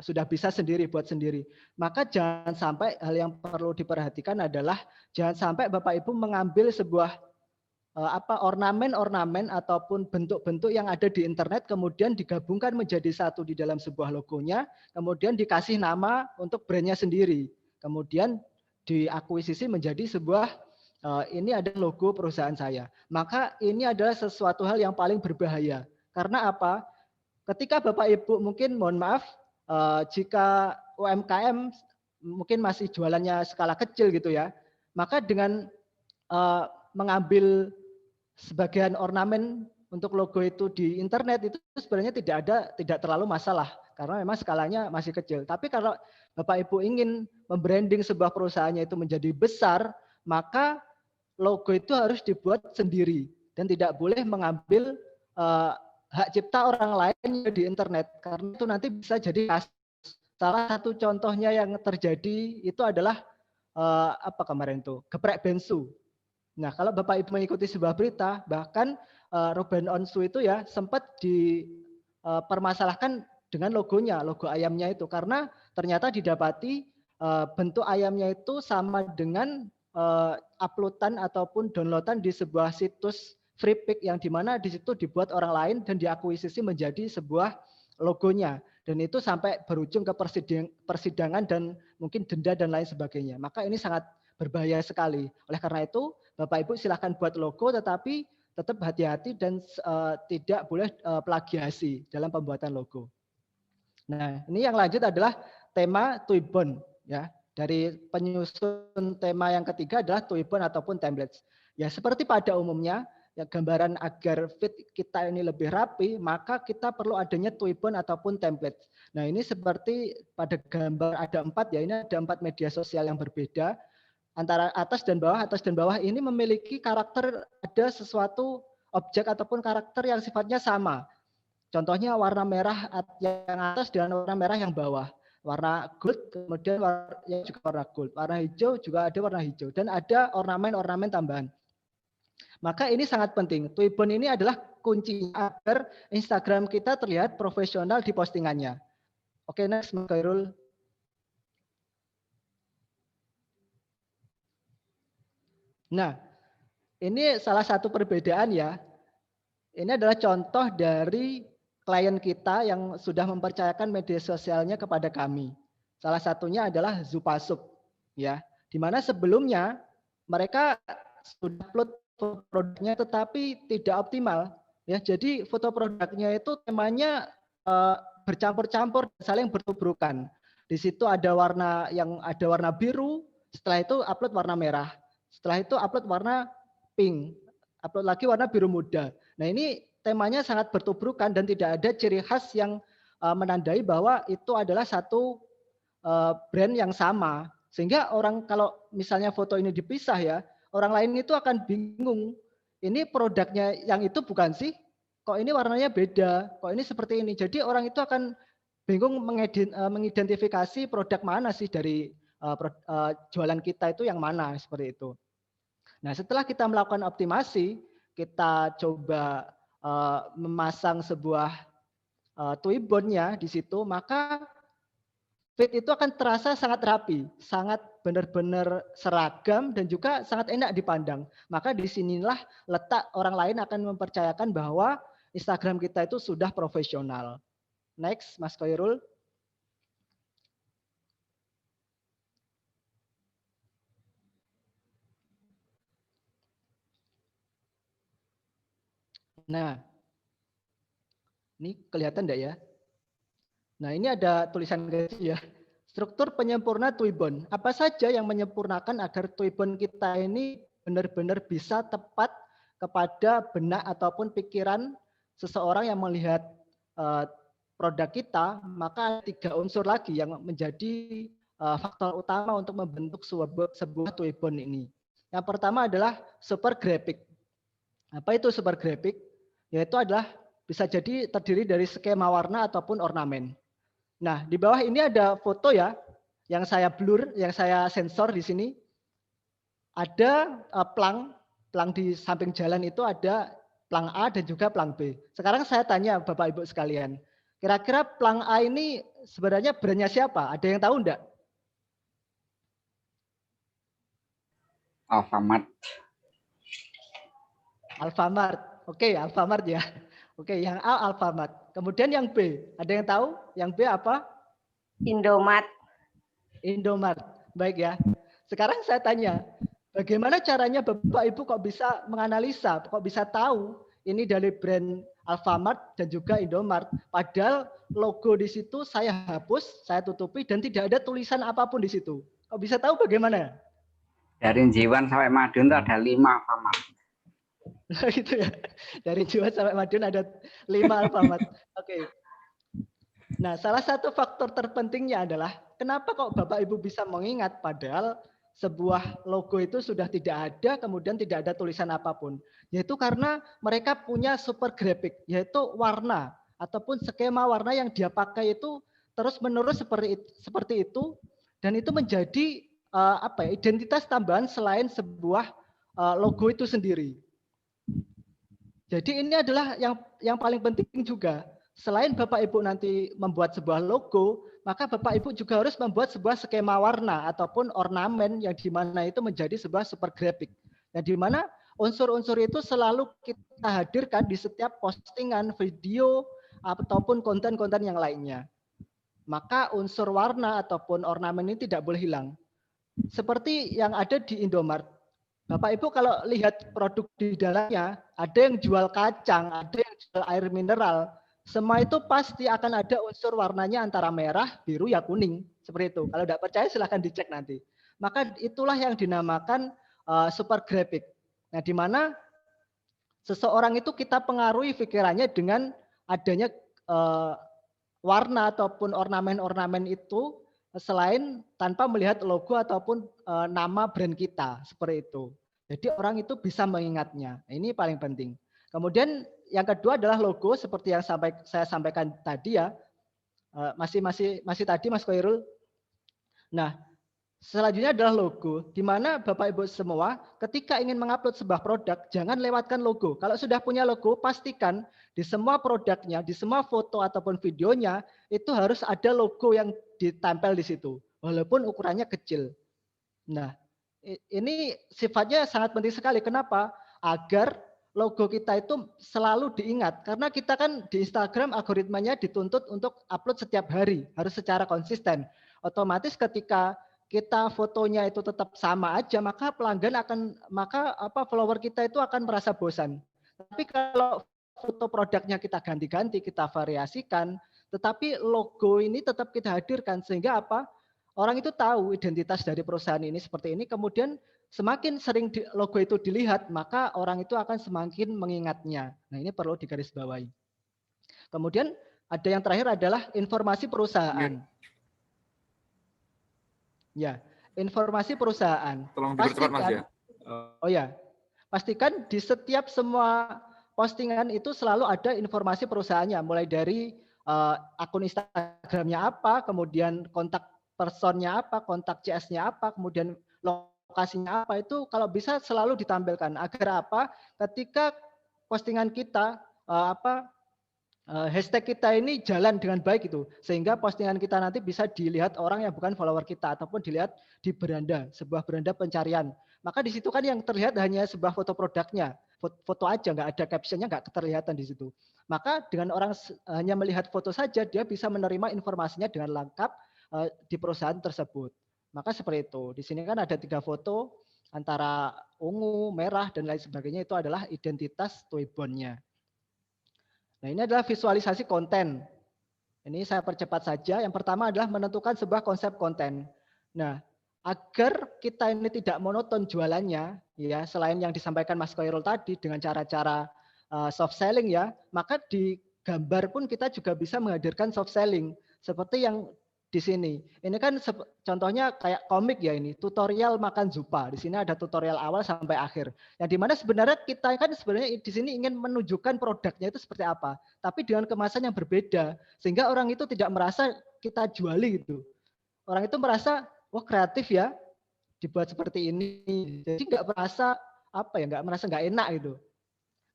sudah bisa buat sendiri, maka jangan sampai hal yang perlu diperhatikan adalah jangan sampai Bapak Ibu mengambil sebuah ornamen-ornamen ataupun bentuk-bentuk yang ada di internet kemudian digabungkan menjadi satu di dalam sebuah logonya, kemudian dikasih nama untuk brandnya sendiri, kemudian diakuisisi menjadi sebuah ini ada logo perusahaan saya. Maka ini adalah sesuatu hal yang paling berbahaya. Karena apa? Ketika Bapak Ibu mungkin mohon maaf jika UMKM mungkin masih jualannya skala kecil gitu ya, maka dengan mengambil sebagian ornamen untuk logo itu di internet itu sebenarnya tidak terlalu masalah karena memang skalanya masih kecil. Tapi kalau Bapak Ibu ingin membranding sebuah perusahaannya itu menjadi besar, maka logo itu harus dibuat sendiri dan tidak boleh mengambil hak cipta orang lain di internet karena itu nanti bisa jadi kasus. Salah satu contohnya yang terjadi itu adalah kemarin itu geprek bensu. Nah, kalau Bapak Ibu mengikuti sebuah berita, bahkan Ruben Onsu itu ya sempat dipermasalahkan dengan logonya, logo ayamnya itu karena ternyata didapati bentuk ayamnya itu sama dengan uploadan ataupun downloadan di sebuah situs free pick yang dimana di situ dibuat orang lain dan diakuisisi menjadi sebuah logonya dan itu sampai berujung ke persidangan dan mungkin denda dan lain sebagainya. Maka ini sangat berbahaya sekali. Oleh karena itu Bapak Ibu silahkan buat logo tetapi tetap hati-hati dan tidak boleh plagiasi dalam pembuatan logo. Nah, ini yang lanjut adalah tema Tuibon ya. Dari penyusun tema yang ketiga adalah Tuibon ataupun templates. Ya, seperti pada umumnya ya, gambaran agar fit kita ini lebih rapi, maka kita perlu adanya Tuibon ataupun template. Nah, ini seperti pada gambar ada 4 ya, ini ada 4 media sosial yang berbeda. Antara atas dan bawah ini memiliki karakter, ada sesuatu objek ataupun karakter yang sifatnya sama. Contohnya warna merah yang atas dan warna merah yang bawah. Warna gold, kemudian juga warna gold. Warna hijau juga ada warna hijau. Dan ada ornamen-ornamen tambahan. Maka ini sangat penting. Tuibon ini adalah kuncinya agar Instagram kita terlihat profesional di postingannya. Oke, next, Mas Khairul. Nah, ini salah satu perbedaan ya. Ini adalah contoh dari klien kita yang sudah mempercayakan media sosialnya kepada kami. Salah satunya adalah Zupasup, ya. Di mana sebelumnya mereka sudah upload produknya tetapi tidak optimal, ya. Jadi foto produknya itu temanya bercampur-campur, saling bertubrukan. Di situ ada warna biru, setelah itu upload warna merah, setelah itu upload warna pink, upload lagi warna biru muda. Nah, ini temanya sangat bertubrukan dan tidak ada ciri khas yang menandai bahwa itu adalah satu brand yang sama. Sehingga orang kalau misalnya foto ini dipisah ya, orang lain itu akan bingung. Ini produknya yang itu bukan sih? Kok ini warnanya beda? Kok ini seperti ini? Jadi orang itu akan bingung mengidentifikasi produk mana sih dari jualan kita itu yang mana seperti itu. Nah, setelah kita melakukan optimasi, kita coba memasang sebuah Twibbon-nya di situ, maka feed itu akan terasa sangat rapi, sangat benar-benar seragam dan juga sangat enak dipandang. Maka disinilah letak orang lain akan mempercayakan bahwa Instagram kita itu sudah profesional. Next, Mas Khairul. Nah, ini kelihatan enggak ya? Nah, ini ada tulisan kecil ya. Struktur penyempurna Twibbon. Apa saja yang menyempurnakan agar Twibbon kita ini benar-benar bisa tepat kepada benak ataupun pikiran seseorang yang melihat produk kita, maka 3 unsur lagi yang menjadi faktor utama untuk membentuk sebuah Twibbon ini. Yang pertama adalah super graphic. Apa itu super graphic? Yaitu adalah bisa jadi terdiri dari skema warna ataupun ornamen. Nah, di bawah ini ada foto ya, yang saya blur, yang saya sensor di sini. Ada plang di samping jalan itu ada plang A dan juga plang B. Sekarang saya tanya Bapak Ibu sekalian, kira-kira plang A ini sebenarnya brandnya siapa? Ada yang tahu enggak? Alfamart. Alfamart. Oke, Alfamart ya. Oke, yang A Alfamart. Kemudian yang B, ada yang tahu? Yang B apa? Indomart. Indomart. Baik ya. Sekarang saya tanya, bagaimana caranya Bapak Ibu kok bisa menganalisa, kok bisa tahu ini dari brand Alfamart dan juga Indomart, padahal logo di situ saya hapus, saya tutupi dan tidak ada tulisan apapun di situ. Kok bisa tahu bagaimana? Dari Jiwan sampai Madiun itu ada 5 Alfamart. Gitu ya. Dari Jiwan sampai Madiun ada 5 Alfamart. Oke. Nah, salah satu faktor terpentingnya adalah kenapa kok Bapak Ibu bisa mengingat padahal sebuah logo itu sudah tidak ada, kemudian tidak ada tulisan apapun. Yaitu karena mereka punya super graphic, yaitu warna ataupun skema warna yang dia pakai itu terus-menerus seperti itu, dan itu menjadi identitas tambahan selain sebuah logo itu sendiri. Jadi ini adalah yang paling penting juga. Selain Bapak Ibu nanti membuat sebuah logo, maka Bapak Ibu juga harus membuat sebuah skema warna ataupun ornamen yang di mana itu menjadi sebuah super graphic. Yang di mana unsur-unsur itu selalu kita hadirkan di setiap postingan video ataupun konten-konten yang lainnya. Maka unsur warna ataupun ornamen ini tidak boleh hilang. Seperti yang ada di Indomart. Bapak Ibu kalau lihat produk di dalamnya, ada yang jual kacang, ada yang jual air mineral, semua itu pasti akan ada unsur warnanya antara merah, biru, ya kuning. Seperti itu. Kalau tidak percaya silahkan dicek nanti. Maka itulah yang dinamakan super graphic. Nah, di mana seseorang itu kita pengaruhi pikirannya dengan adanya warna ataupun ornamen-ornamen itu selain tanpa melihat logo ataupun nama brand kita. Seperti itu. Jadi orang itu bisa mengingatnya. Ini paling penting. Kemudian yang kedua adalah logo seperti yang saya sampaikan tadi ya. Masih tadi Mas Khairul. Nah, selanjutnya adalah logo, di mana Bapak Ibu semua ketika ingin mengupload sebuah produk, jangan lewatkan logo. Kalau sudah punya logo, pastikan di semua produknya, di semua foto ataupun videonya, itu harus ada logo yang ditempel di situ, walaupun ukurannya kecil. Nah, ini sifatnya sangat penting sekali. Kenapa? Agar logo kita itu selalu diingat. Karena kita kan di Instagram algoritmanya dituntut untuk upload setiap hari, harus secara konsisten. Otomatis ketika kita fotonya itu tetap sama aja, maka pelanggan follower kita itu akan merasa bosan. Tapi kalau foto produknya kita ganti-ganti, kita variasikan, tetapi logo ini tetap kita hadirkan sehingga apa? Orang itu tahu identitas dari perusahaan ini seperti ini, kemudian semakin sering logo itu dilihat, maka orang itu akan semakin mengingatnya. Nah, ini perlu digarisbawahi. Kemudian ada yang terakhir adalah informasi perusahaan. Ya, informasi perusahaan. Tolong dipercepat Mas ya. Oh ya, pastikan di setiap semua postingan itu selalu ada informasi perusahaannya, mulai dari akun Instagramnya apa, kemudian kontak personnya apa, kontak CS-nya apa, kemudian lokasinya apa, itu kalau bisa selalu ditampilkan agar apa? Ketika postingan kita hashtag kita ini jalan dengan baik itu, sehingga postingan kita nanti bisa dilihat orang yang bukan follower kita ataupun dilihat di beranda, sebuah beranda pencarian. Maka di situ kan yang terlihat hanya sebuah foto produknya, foto aja, nggak ada captionnya, nggak keterlihatan di situ. Maka dengan orang hanya melihat foto saja, dia bisa menerima informasinya dengan lengkap di perusahaan tersebut. Maka seperti itu. Di sini kan ada 3 foto antara ungu, merah, dan lain sebagainya, itu adalah identitas Toyibon-nya. Nah, ini adalah visualisasi konten. Ini saya percepat saja. Yang pertama adalah menentukan sebuah konsep konten. Nah, agar kita ini tidak monoton jualannya, ya, selain yang disampaikan Mas Khairul tadi dengan cara-cara soft selling ya, maka di gambar pun kita juga bisa menghadirkan soft selling seperti yang di sini. Ini kan contohnya kayak komik ya, ini tutorial makan zupa. Di sini ada tutorial awal sampai akhir. Yang dimana sebenarnya kita kan sebenarnya di sini ingin menunjukkan produknya itu seperti apa, tapi dengan kemasan yang berbeda sehingga orang itu tidak merasa kita juali gitu. Orang itu merasa wah kreatif ya, dibuat seperti ini. Jadi nggak merasa nggak enak gitu.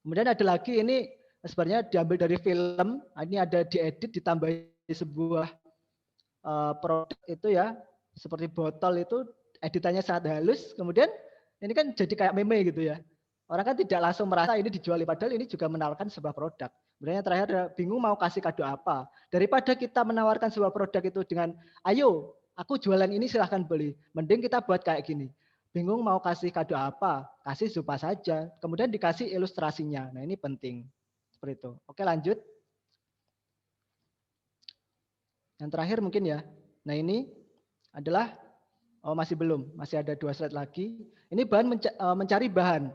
Kemudian ada lagi ini sebenarnya diambil dari film. Ini ada diedit ditambahi sebuah produk itu ya, seperti botol itu editannya sangat halus. Kemudian ini kan jadi kayak meme gitu ya. Orang kan tidak langsung merasa ini dijuali, padahal ini juga menawarkan sebuah produk. Kemudian yang terakhir bingung mau kasih kado apa. Daripada kita menawarkan sebuah produk itu dengan ayo aku jualan ini silahkan beli. Mending kita buat kayak gini. Bingung mau kasih kado apa, kasih zupa saja. Kemudian dikasih ilustrasinya. Nah ini penting. Seperti itu. Oke lanjut. Yang terakhir mungkin ya. Nah ini adalah, masih belum. Masih ada 2 slide lagi. Ini mencari bahan.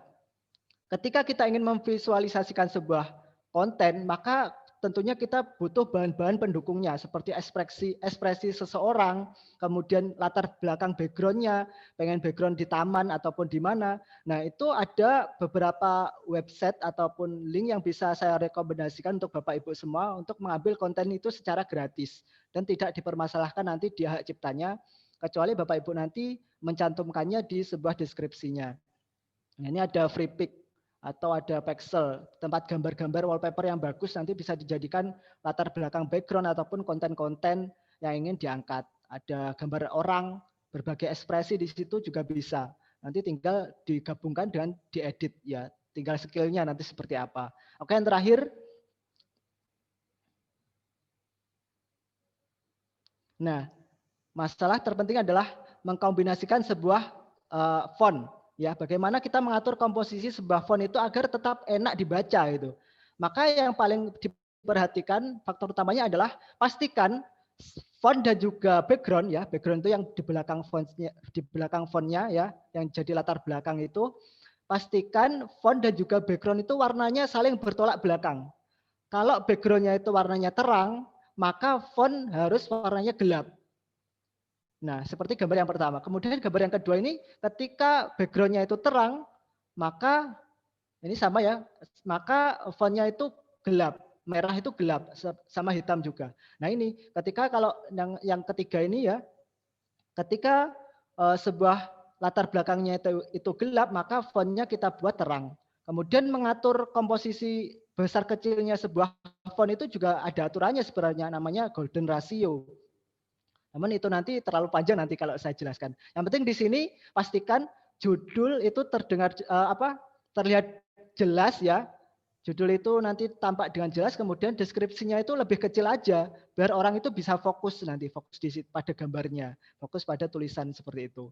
Ketika kita ingin memvisualisasikan sebuah konten, maka tentunya kita butuh bahan-bahan pendukungnya seperti ekspresi seseorang, kemudian latar belakang background-nya, pengen background di taman ataupun di mana. Nah, itu ada beberapa website ataupun link yang bisa saya rekomendasikan untuk Bapak Ibu semua untuk mengambil konten itu secara gratis dan tidak dipermasalahkan nanti di hak ciptanya, kecuali Bapak Ibu nanti mencantumkannya di sebuah deskripsinya. Nah, ini ada free pick atau ada pixel, tempat gambar-gambar wallpaper yang bagus nanti bisa dijadikan latar belakang background ataupun konten-konten yang ingin diangkat. Ada gambar orang, berbagai ekspresi di situ juga bisa. Nanti tinggal digabungkan dengan diedit ya, tinggal skillnya nanti seperti apa. Oke, yang terakhir. Nah, masalah terpenting adalah mengkombinasikan sebuah font. Ya, bagaimana kita mengatur komposisi sebuah font itu agar tetap enak dibaca itu. Maka yang paling diperhatikan faktor utamanya adalah pastikan font dan juga background ya, background itu yang di belakang fontnya ya, yang jadi latar belakang itu, pastikan font dan juga background itu warnanya saling bertolak belakang. Kalau backgroundnya itu warnanya terang, maka font harus warnanya gelap. Nah, seperti gambar yang pertama. Kemudian gambar yang kedua ini, ketika background-nya itu terang, maka ini sama ya, maka fontnya itu gelap, merah itu gelap, sama hitam juga. Nah ini, ketika kalau yang ketiga ini ya, ketika sebuah latar belakangnya itu gelap, maka fontnya kita buat terang. Kemudian mengatur komposisi besar kecilnya sebuah font itu juga ada aturannya sebenarnya, namanya golden ratio. Namun itu nanti terlalu panjang nanti kalau saya jelaskan. Yang penting di sini pastikan judul itu terdengar terlihat jelas ya. Judul itu nanti tampak dengan jelas, kemudian deskripsinya itu lebih kecil aja, biar orang itu bisa fokus pada gambarnya, fokus pada tulisan seperti itu.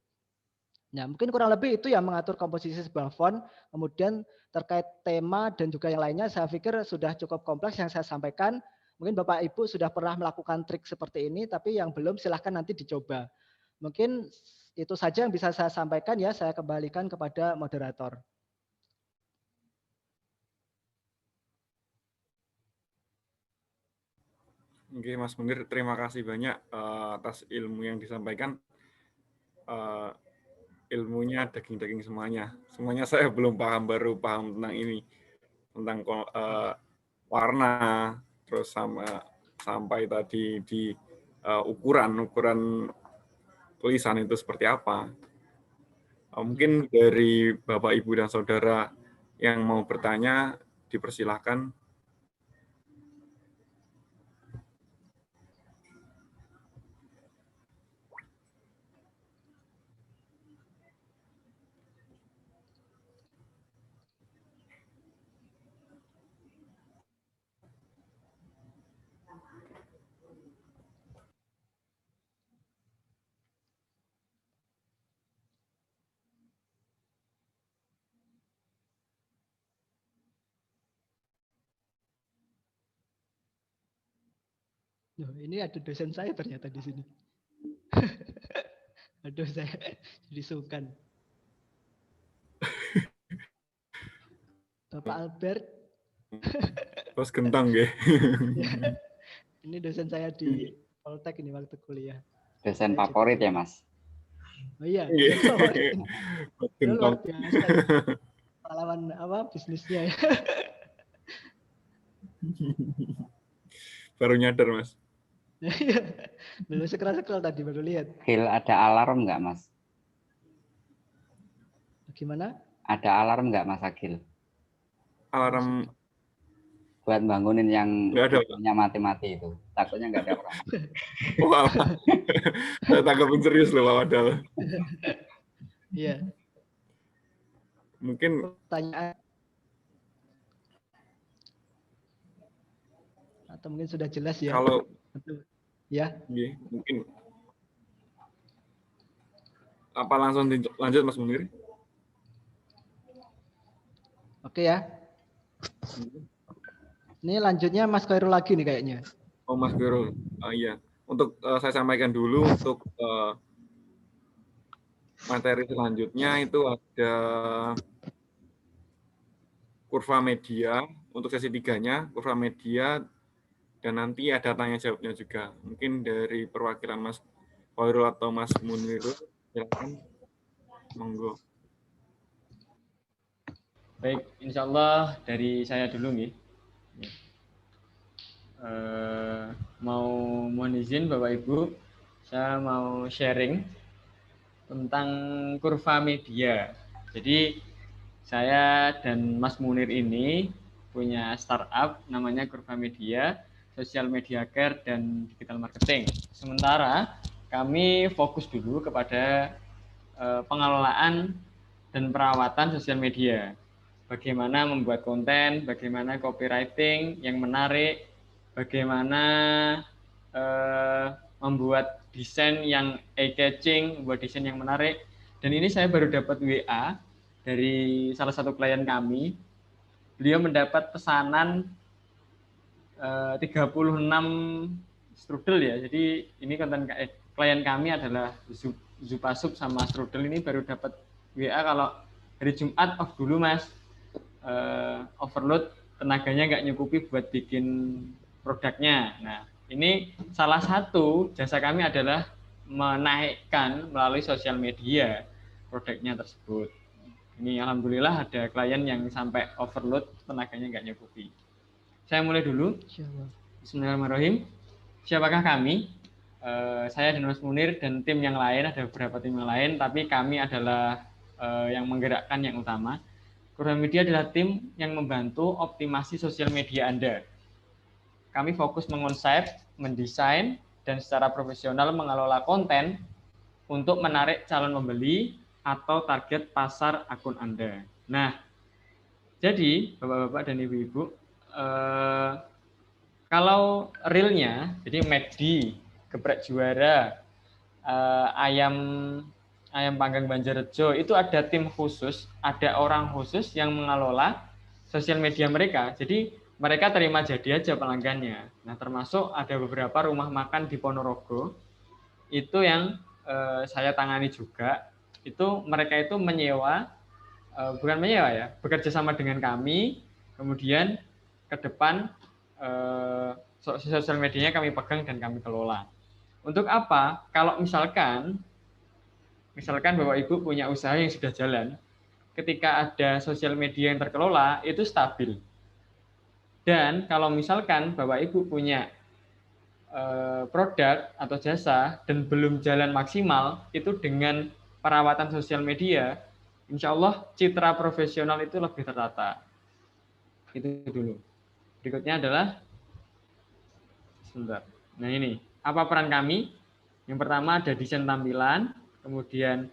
Nah, mungkin kurang lebih itu yang mengatur komposisi sebuah font. Kemudian terkait tema dan juga yang lainnya, saya pikir sudah cukup kompleks yang saya sampaikan. Mungkin Bapak Ibu sudah pernah melakukan trik seperti ini, tapi yang belum silahkan nanti dicoba. Mungkin itu saja yang bisa saya sampaikan ya, saya kembalikan kepada moderator. Oke, Mas Munir, terima kasih banyak atas ilmu yang disampaikan. Ilmunya daging-daging semuanya. Semuanya saya belum paham, baru paham tentang ini, tentang warna, terus sampai tadi di ukuran tulisan itu seperti apa. Mungkin dari Bapak, Ibu, dan Saudara yang mau bertanya, dipersilahkan. Loh, ini ada dosen saya ternyata di sini. Aduh, saya jadi sungkan. Bapak Albert. Terus gentang ya. Ini dosen saya di Poltek ini waktu kuliah. Dosen favorit ya, Mas? Oh iya. Gentang. Pengalaman bisnisnya ya. Baru nyadar, Mas. Belum scroll tadi baru lihat. Gil, ada alarm nggak, Mas? Gimana? Ada alarm nggak, Mas Agil? Alarm buat bangunin yang punya mati-mati itu. Takutnya nggak ada orang. Wah, saya tanggapin serius loh, Pak Wadal. Iya. Mungkin pertanyaan atau mungkin sudah jelas ya. Kalau ya, mungkin apa langsung lanjut, Mas Munir? Oke ya. Ini lanjutnya Mas Khairul lagi nih kayaknya. Oh, Mas Khairul. Iya. Untuk saya sampaikan dulu untuk materi selanjutnya itu ada kurva media untuk sesi 3-nya, kurva media, dan nanti ada tanya jawabnya juga. Mungkin dari perwakilan Mas Khairul atau Mas Munir, silakan. Monggo. Baik, insya Allah dari saya dulu nih. Mohon izin Bapak Ibu, saya mau sharing tentang kurva media. Jadi saya dan Mas Munir ini punya startup namanya Kurva Media, Social Media Care dan Digital Marketing. Sementara kami fokus dulu kepada pengelolaan dan perawatan sosial media. Bagaimana membuat konten, bagaimana copywriting yang menarik, bagaimana membuat desain yang eye-catching, membuat desain yang menarik. Dan ini saya baru dapat WA dari salah satu klien kami. Beliau mendapat pesanan 36 strudel ya. Jadi ini konten klien kami adalah Zupasup sama strudel, ini baru dapat WA kalau hari Jumat off dulu Mas. Overload, tenaganya nggak nyukupi buat bikin produknya. Nah, ini salah satu jasa kami adalah menaikkan melalui sosial media produknya tersebut. Ini alhamdulillah ada klien yang sampai overload, tenaganya nggak nyukupi. Saya mulai dulu. Bismillahirrahmanirrahim. Siapakah kami? Saya dan Mas Munir dan tim yang lain, ada beberapa tim yang lain, tapi kami adalah yang menggerakkan yang utama. Kurva Media adalah tim yang membantu optimasi sosial media Anda. Kami fokus mengonsep, mendesain, dan secara profesional mengelola konten untuk menarik calon pembeli atau target pasar akun Anda. Nah, jadi Bapak-bapak dan Ibu-ibu, kalau realnya, jadi McD, geprek juara, ayam panggang Banjarrejo, itu ada tim khusus, ada orang khusus yang mengelola sosial media mereka. Jadi mereka terima jadi aja pelanggannya. Nah, termasuk ada beberapa rumah makan di Ponorogo itu yang saya tangani juga. Itu mereka itu menyewa, bukan menyewa ya, bekerja sama dengan kami, kemudian ke depan sosial medianya kami pegang dan kami kelola. Untuk apa? Kalau misalkan Bapak Ibu punya usaha yang sudah jalan, ketika ada sosial media yang terkelola itu stabil. Dan kalau misalkan Bapak Ibu punya produk atau jasa dan belum jalan maksimal, itu dengan perawatan sosial media, insya Allah citra profesional itu lebih tertata. Itu dulu. Berikutnya adalah, sebentar. Nah ini, apa peran kami? Yang pertama ada desain tampilan, kemudian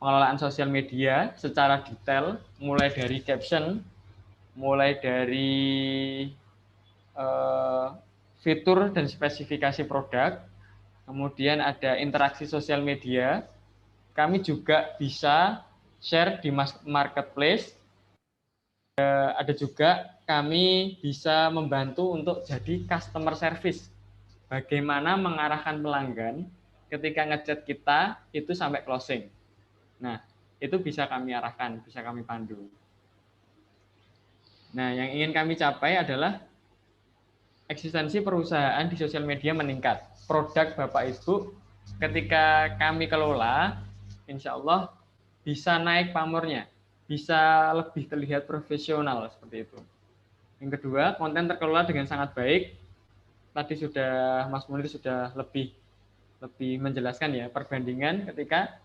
pengelolaan sosial media secara detail, mulai dari caption, mulai dari fitur dan spesifikasi produk, kemudian ada interaksi sosial media. Kami juga bisa share di marketplace. Ada juga kami bisa membantu untuk jadi customer service. Bagaimana mengarahkan pelanggan ketika ngechat kita itu sampai closing. Nah, itu bisa kami arahkan, bisa kami pandu. Nah, yang ingin kami capai adalah eksistensi perusahaan di sosial media meningkat. Produk Bapak Ibu ketika kami kelola, insya Allah bisa naik pamornya, bisa lebih terlihat profesional seperti itu. Yang kedua, konten terkelola dengan sangat baik. Tadi sudah Mas Munir sudah lebih menjelaskan ya perbandingan ketika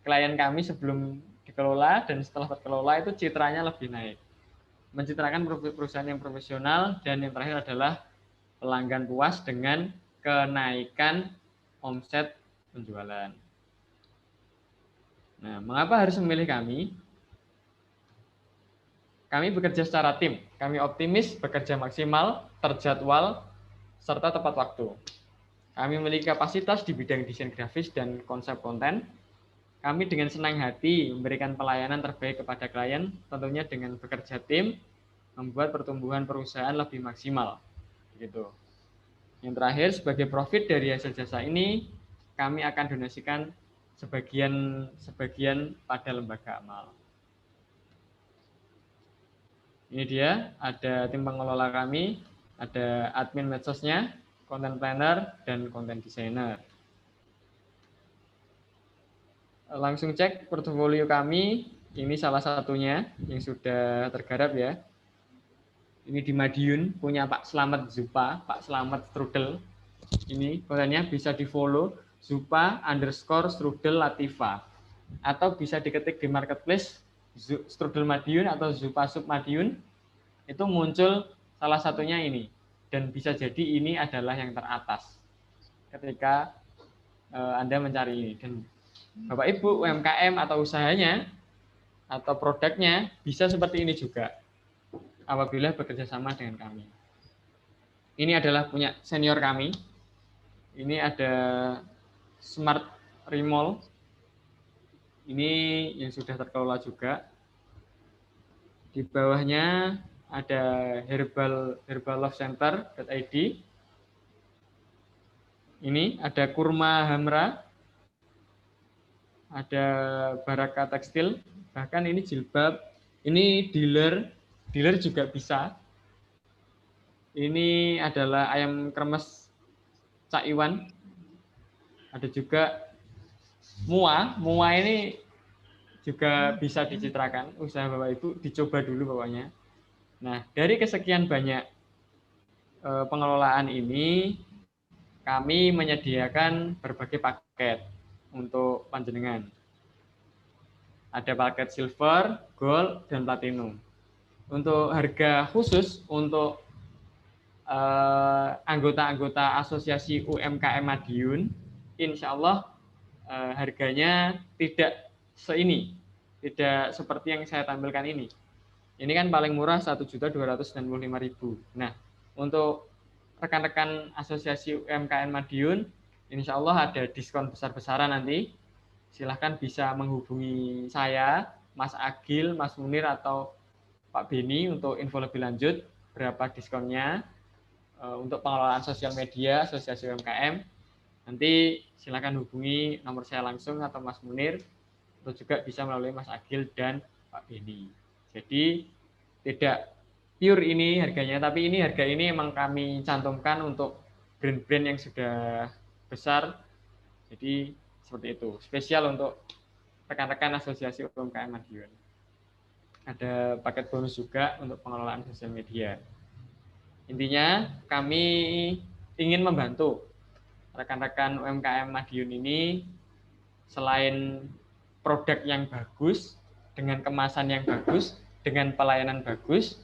klien kami sebelum dikelola dan setelah terkelola itu citranya lebih naik. Mencitrakan perusahaan yang profesional, dan yang terakhir adalah pelanggan puas dengan kenaikan omset penjualan. Nah, mengapa harus memilih kami? Kami bekerja secara tim. Kami optimis, bekerja maksimal, terjadwal, serta tepat waktu. Kami memiliki kapasitas di bidang desain grafis dan konsep konten. Kami dengan senang hati memberikan pelayanan terbaik kepada klien, tentunya dengan bekerja tim, membuat pertumbuhan perusahaan lebih maksimal. Gitu. Yang terakhir, sebagai profit dari hasil jasa ini, kami akan donasikan sebagian pada lembaga amal. Ini dia, ada tim pengelola kami, ada admin medsosnya, content planner, dan content designer. Langsung cek portofolio kami, ini salah satunya yang sudah tergarap ya. Ini di Madiun, punya Pak Slamet Zupa, Pak Slamet Strudel. Ini kontennya bisa di follow, Zupa_Strudel Latifa. Atau bisa diketik di marketplace, Strudel Madiun atau Zupa Sub Madiun. Itu muncul salah satunya ini. Dan bisa jadi ini adalah yang teratas ketika Anda mencari ini. Dan Bapak Ibu UMKM atau usahanya atau produknya bisa seperti ini juga apabila bekerja sama dengan kami. Ini adalah punya senior kami. Ini ada Smart Remall. Ini yang sudah terkelola juga. Di bawahnya ada herballlovecenter.id. Ini ada Kurma Hamra. Ada Baraka Tekstil. Bahkan ini jilbab. Ini dealer juga bisa. Ini adalah ayam kremes Cak Iwan. Ada juga Mua ini juga bisa dicitrakan. Usaha Bapak Ibu dicoba dulu pokoknya. Nah, dari kesekian banyak pengelolaan ini, kami menyediakan berbagai paket untuk panjenengan. Ada paket silver, gold, dan platinum. Untuk harga khusus untuk anggota-anggota asosiasi UMKM Madiun, insya Allah harganya tidak seini, tidak seperti yang saya tampilkan ini. Ini kan paling murah 1.295.000. Nah, untuk rekan-rekan asosiasi UMKM Madiun, insya Allah ada diskon besar-besaran nanti. Silahkan bisa menghubungi saya, Mas Agil, Mas Munir, atau Pak Beni untuk info lebih lanjut berapa diskonnya untuk pengelolaan sosial media asosiasi UMKM. Nanti silakan hubungi nomor saya langsung atau Mas Munir, atau juga bisa melalui Mas Agil dan Pak Beni. Jadi tidak pure ini harganya, tapi ini harga ini emang kami cantumkan untuk brand-brand yang sudah besar. Jadi seperti itu, spesial untuk rekan-rekan asosiasi UMKM Madiun. Ada paket bonus juga untuk pengelolaan sosial media. Intinya kami ingin membantu rekan-rekan UMKM Madiun ini, selain produk yang bagus, dengan kemasan yang bagus, dengan pelayanan bagus,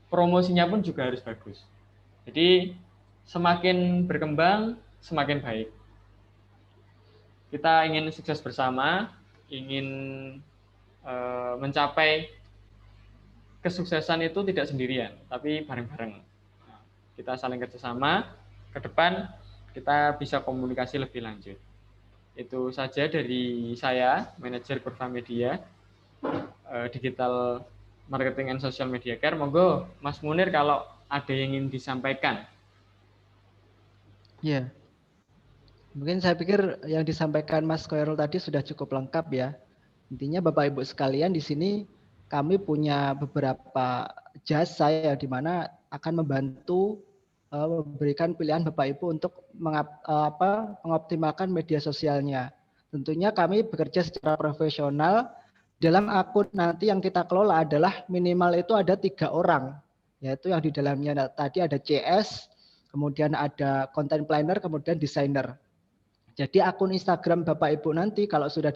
promosinya pun juga harus bagus. Jadi semakin berkembang, semakin baik. Kita ingin sukses bersama, ingin mencapai kesuksesan itu tidak sendirian, tapi bareng-bareng. Kita saling kerjasama, ke depan kita bisa komunikasi lebih lanjut. Itu saja dari saya, manajer Kurva Media, Digital Marketing and Social Media Care. Monggo Mas Munir kalau ada yang ingin disampaikan. Ya, mungkin saya pikir yang disampaikan Mas Koirul tadi sudah cukup lengkap ya. Intinya Bapak Ibu sekalian, di sini kami punya beberapa jasa yang dimana akan membantu memberikan pilihan Bapak Ibu untuk mengoptimalkan media sosialnya. Tentunya kami bekerja secara profesional. Dalam akun nanti yang kita kelola adalah minimal itu ada 3 orang, yaitu yang di dalamnya tadi ada CS, kemudian ada content planner, kemudian desainer. Jadi akun Instagram Bapak Ibu nanti kalau sudah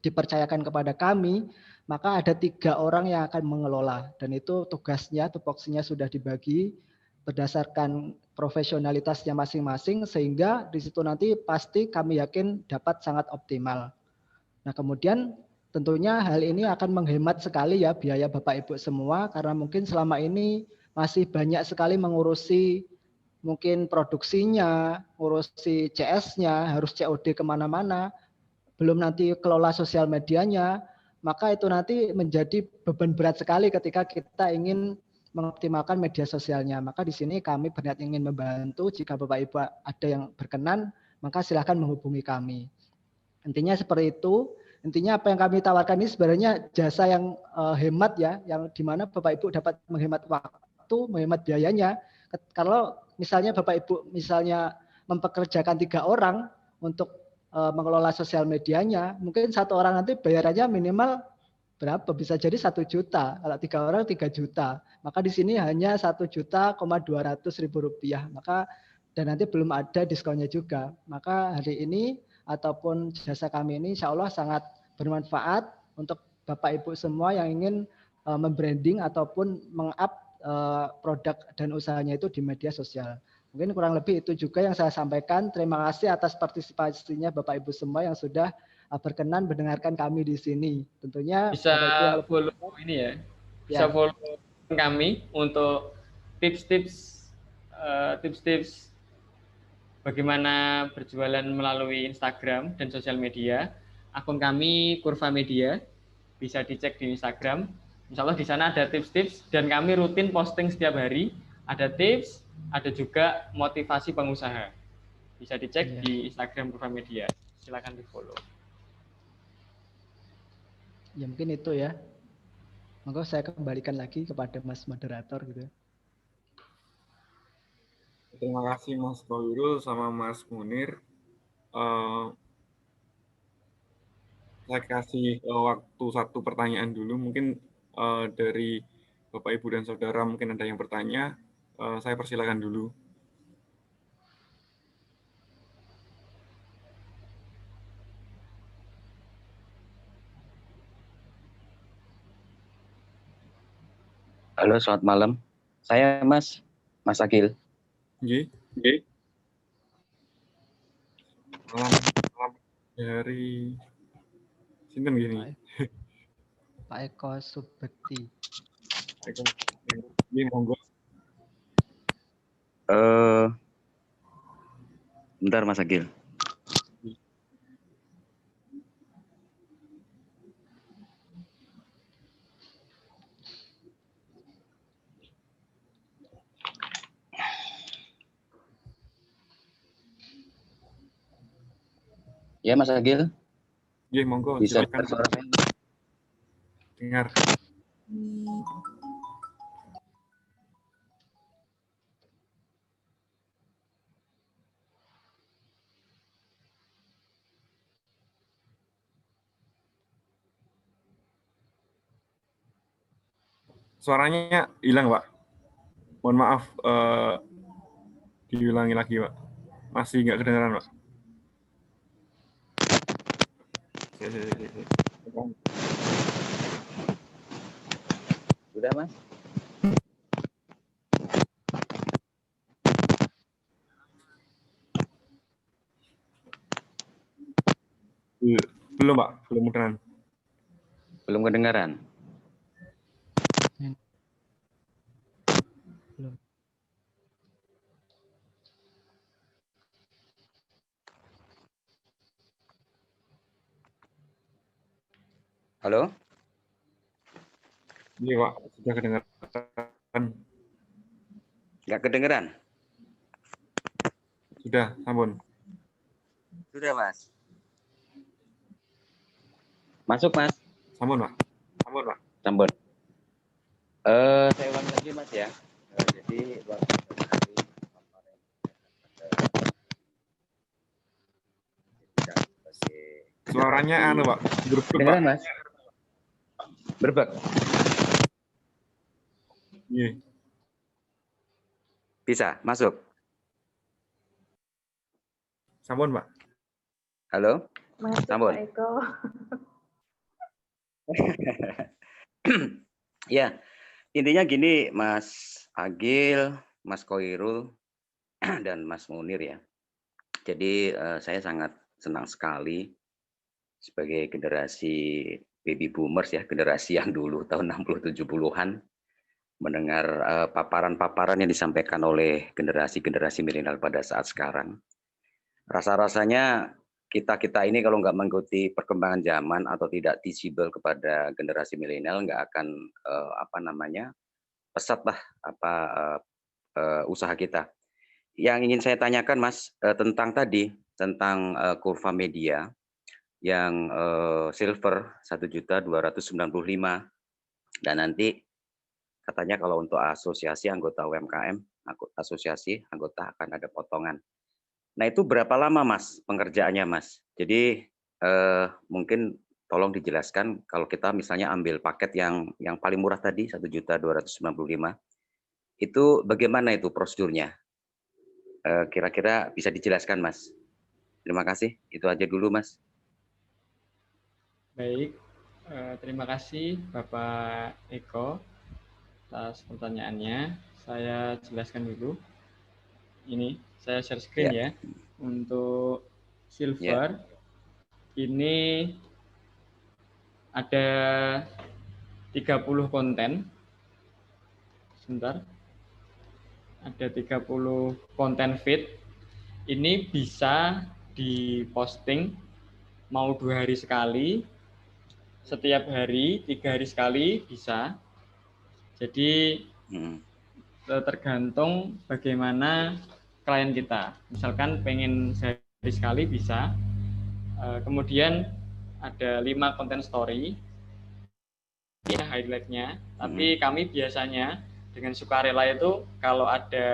dipercayakan kepada kami, maka ada 3 orang yang akan mengelola. Dan itu tugasnya, tupoksinya sudah dibagi berdasarkan profesionalitasnya masing-masing, sehingga di situ nanti pasti kami yakin dapat sangat optimal. Nah kemudian tentunya hal ini akan menghemat sekali ya biaya Bapak Ibu semua, karena mungkin selama ini masih banyak sekali mengurusi mungkin produksinya, ngurusi CS-nya, harus COD kemana-mana, belum nanti kelola sosial medianya, maka itu nanti menjadi beban berat sekali ketika kita ingin mengoptimalkan media sosialnya. Maka di sini kami berniat ingin membantu. Jika Bapak Ibu ada yang berkenan, maka silahkan menghubungi kami. Intinya seperti itu. Intinya apa yang kami tawarkan ini sebenarnya jasa yang hemat ya, yang dimana Bapak Ibu dapat menghemat waktu, menghemat biayanya. Kalau misalnya Bapak Ibu misalnya mempekerjakan 3 orang untuk mengelola sosial medianya, mungkin 1 orang nanti bayarannya minimal berapa? Bisa jadi 1 juta. Kalau 3 orang 3 juta. Maka di sini hanya 1.200.000 rupiah. Maka dan nanti belum ada diskonnya juga. Maka hari ini ataupun jasa kami ini insya Allah sangat bermanfaat untuk Bapak Ibu semua yang ingin membranding ataupun meng-up produk dan usahanya itu di media sosial. Mungkin kurang lebih itu juga yang saya sampaikan. Terima kasih atas partisipasinya Bapak Ibu semua yang sudah berkenan mendengarkan kami di sini. Tentunya bisa follow ini ya. Bisa follow kami untuk tips-tips bagaimana berjualan melalui Instagram dan sosial media. Akun kami Kurva Media, bisa dicek di Instagram. Insya Allah di sana ada tips-tips dan kami rutin posting setiap hari. Ada tips, ada juga motivasi pengusaha. Bisa dicek di Instagram Kurva Media. Silakan di follow. Ya mungkin itu ya. Monggo saya kembalikan lagi kepada Mas Moderator gitu. Terima kasih Mas Koirul sama Mas Munir. Saya kasih waktu 1 pertanyaan dulu. Mungkin dari Bapak Ibu dan Saudara mungkin ada yang bertanya. Saya persilakan dulu. Halo, selamat malam. Saya Mas Agil. Nggih. Malam dari sinten gini. Pak Eko Subekti. Ini monggo. Bentar Mas Agil. Ya Mas Agil, Iya, monggo. bisa Silakan. dengar suara saya? Dengar. Suaranya hilang, Pak. Mohon maaf, diulangi lagi, Pak. Masih nggak kedengaran, Pak. Sudah Mas? Belum, Pak. Belum kedengaran. Belum kedengaran? Belum. Halo? Iya, Pak. Sudah kedengaran. Nggak kedengeran? Sudah, sampun. Sudah Mas. Masuk Mas? Sampun, Pak. Sampun, Pak. Sampun. Saya ulangi lagi Mas ya. Jadi waktu hari kemarin Suaranya anu, Pak. Berbek, Pak. kedengeran Mas? Berbek. Iya. Bisa masuk. Sampun, Pak. Halo? Masuk Sampun. Pak Eko. Ya, intinya gini Mas Agil, Mas Koirul, dan Mas Munir ya. Jadi saya sangat senang sekali sebagai generasi baby boomers ya, generasi yang dulu tahun 60-70-an mendengar paparan-paparan yang disampaikan oleh generasi-generasi milenial pada saat sekarang. Rasa-rasanya kita ini kalau nggak mengikuti perkembangan zaman atau tidak teachable kepada generasi milenial nggak akan pesat lah usaha kita. Yang ingin saya tanyakan Mas tentang kurva media yang silver 1.295 dan nanti katanya kalau untuk asosiasi anggota UMKM, asosiasi anggota akan ada potongan. Nah itu berapa lama Mas pengerjaannya Mas? Jadi mungkin tolong dijelaskan kalau kita misalnya ambil paket yang paling murah tadi 1.295 itu bagaimana itu prosedurnya? Kira-kira bisa dijelaskan Mas? Terima kasih. Itu aja dulu Mas. Baik, terima kasih Bapak Eko atas pertanyaannya. Saya jelaskan dulu. Ini saya share screen ya. Untuk silver ini ada 30 konten. Sebentar. Ada 30 konten feed. Ini bisa diposting mau 2 hari sekali, setiap hari, 3 hari sekali bisa. Jadi tergantung bagaimana klien kita. Misalkan pengen sehari sekali bisa. Kemudian ada 5 konten story. Ini highlight-nya. Tapi kami biasanya dengan sukarela itu kalau ada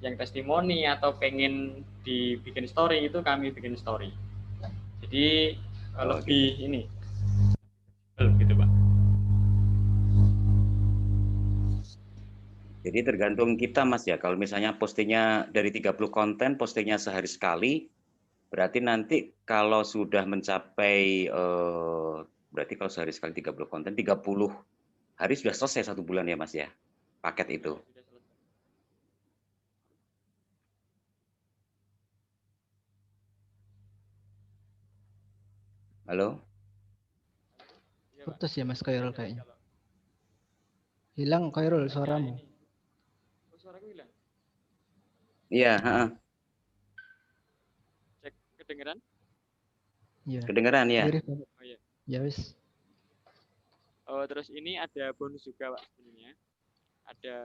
yang testimoni atau pengen dibikin story itu kami bikin story. Jadi lebih gitu. Ini gitu Pak. Jadi tergantung kita Mas ya. Kalau misalnya postingnya dari 30 konten, postingnya sehari sekali, berarti nanti kalau sudah mencapai berarti kalau sehari sekali 30 konten, 30 hari sudah selesai 1 bulan ya Mas ya, paket itu. Halo? Pak. Putus ya Mas Khairul Jadi kayaknya. kalau Hilang Khairul ya suaramu. ini. Oh, suaraku hilang. Iya, heeh. Cek kedengeran? Iya. Kedengeran ya. Lirih banget. Oh iya. Ya wis. Oh, terus ini ada bonus juga Pak sebenarnya. Ada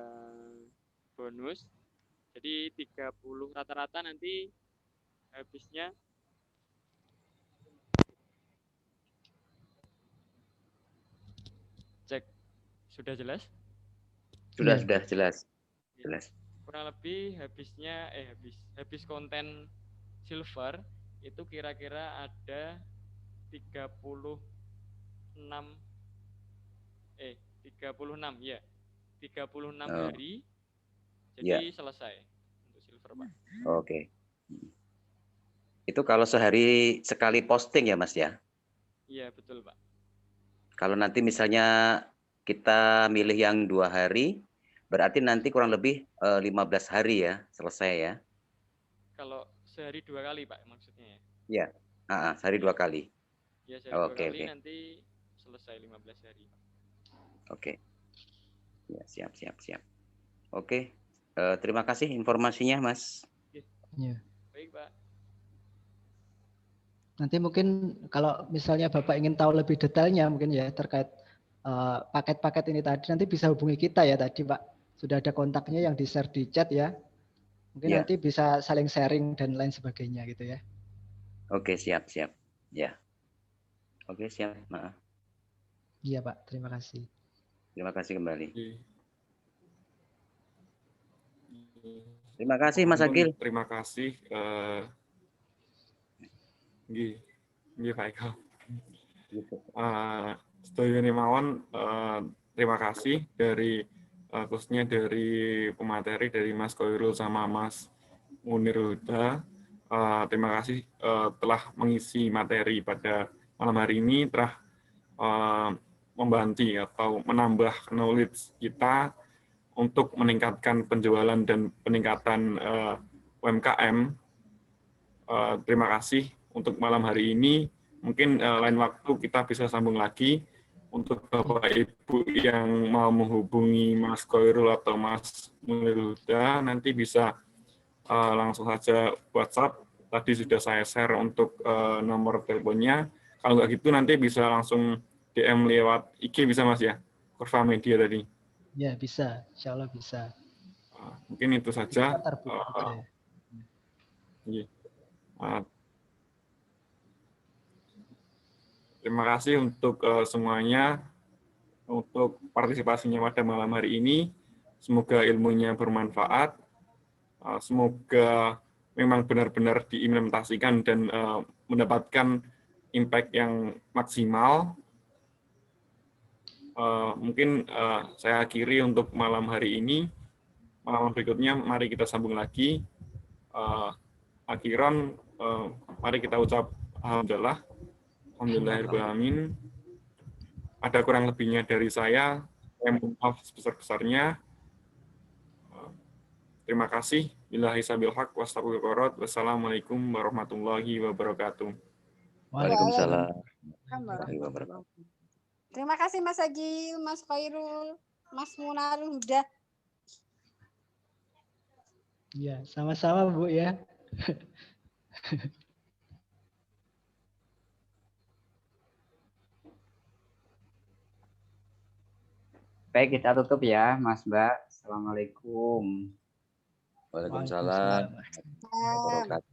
bonus. Jadi 30 rata-rata nanti habisnya cek sudah jelas? Iya. Sudah jelas. Jelas. Kurang lebih habisnya habis konten silver itu kira-kira ada 36 ya. 36 Oh, hari ya. jadi selesai untuk silver Pak. Oke. Itu kalau sehari sekali posting ya Mas ya. Iya betul Pak. Kalau nanti misalnya kita milih yang 2 hari, berarti nanti kurang lebih 15 hari ya selesai ya. Kalau sehari 2 kali Pak maksudnya ya. Iya. Sehari 2 kali. Ya sehari 2 Oke, kali oke. nanti selesai 15 hari Pak. Oke. Ya, siap. Oke. Terima kasih informasinya Mas. Iya. Baik Pak. Nanti mungkin kalau misalnya Bapak ingin tahu lebih detailnya mungkin ya terkait paket-paket ini tadi nanti bisa hubungi kita ya tadi Pak. Sudah ada kontaknya yang di-share di chat ya. Mungkin Ya. nanti bisa saling sharing dan lain sebagainya gitu ya. Oke, siap. Ya. Oke, siap. Maaf. Iya Pak, terima kasih. Terima kasih kembali. Oke. Terima kasih Mas Ampun, Agil. terima kasih. Nggih, Pak Eko. Sedaya mawon, terima kasih dari khususnya dari pemateri dari Mas Khairul sama Mas Munir Huda. Terima kasih telah mengisi materi pada malam hari ini, telah membantu atau menambah knowledge kita untuk meningkatkan penjualan dan peningkatan UMKM. Terima kasih untuk malam hari ini. Mungkin lain waktu kita bisa sambung lagi. Untuk Bapak Ibu yang mau menghubungi Mas Khairul atau Mas Munir Huda, nanti bisa langsung saja WhatsApp. Tadi sudah saya share untuk nomor teleponnya. Kalau nggak gitu nanti bisa langsung DM lewat IG bisa Mas ya? Kurva Media tadi. Ya bisa, insya Allah bisa. Mungkin itu saja. Kita terbuka aja ya. Terima kasih untuk semuanya, untuk partisipasinya pada malam hari ini. Semoga ilmunya bermanfaat. Semoga memang benar-benar diimplementasikan dan mendapatkan impact yang maksimal. Mungkin saya akhiri untuk malam hari ini. Malam berikutnya mari kita sambung lagi. Akhiran, mari kita ucap alhamdulillah. Alhamdulillahirrahmanirrahim. Ada kurang lebihnya dari saya mohon maaf sebesar-besarnya. Terima kasih. Billahi sabil haq wastagfirullah. Wassalamualaikum warahmatullahi wabarakatuh. Waalaikumsalam. Terima kasih Mas Agil, Mas Khairul, Mas Munir Huda. Iya, sama-sama Bu ya. Baik, kita tutup ya, Mas Mbak. Assalamualaikum. Waalaikumsalam. Waalaikumsalam. Wabarakatuh.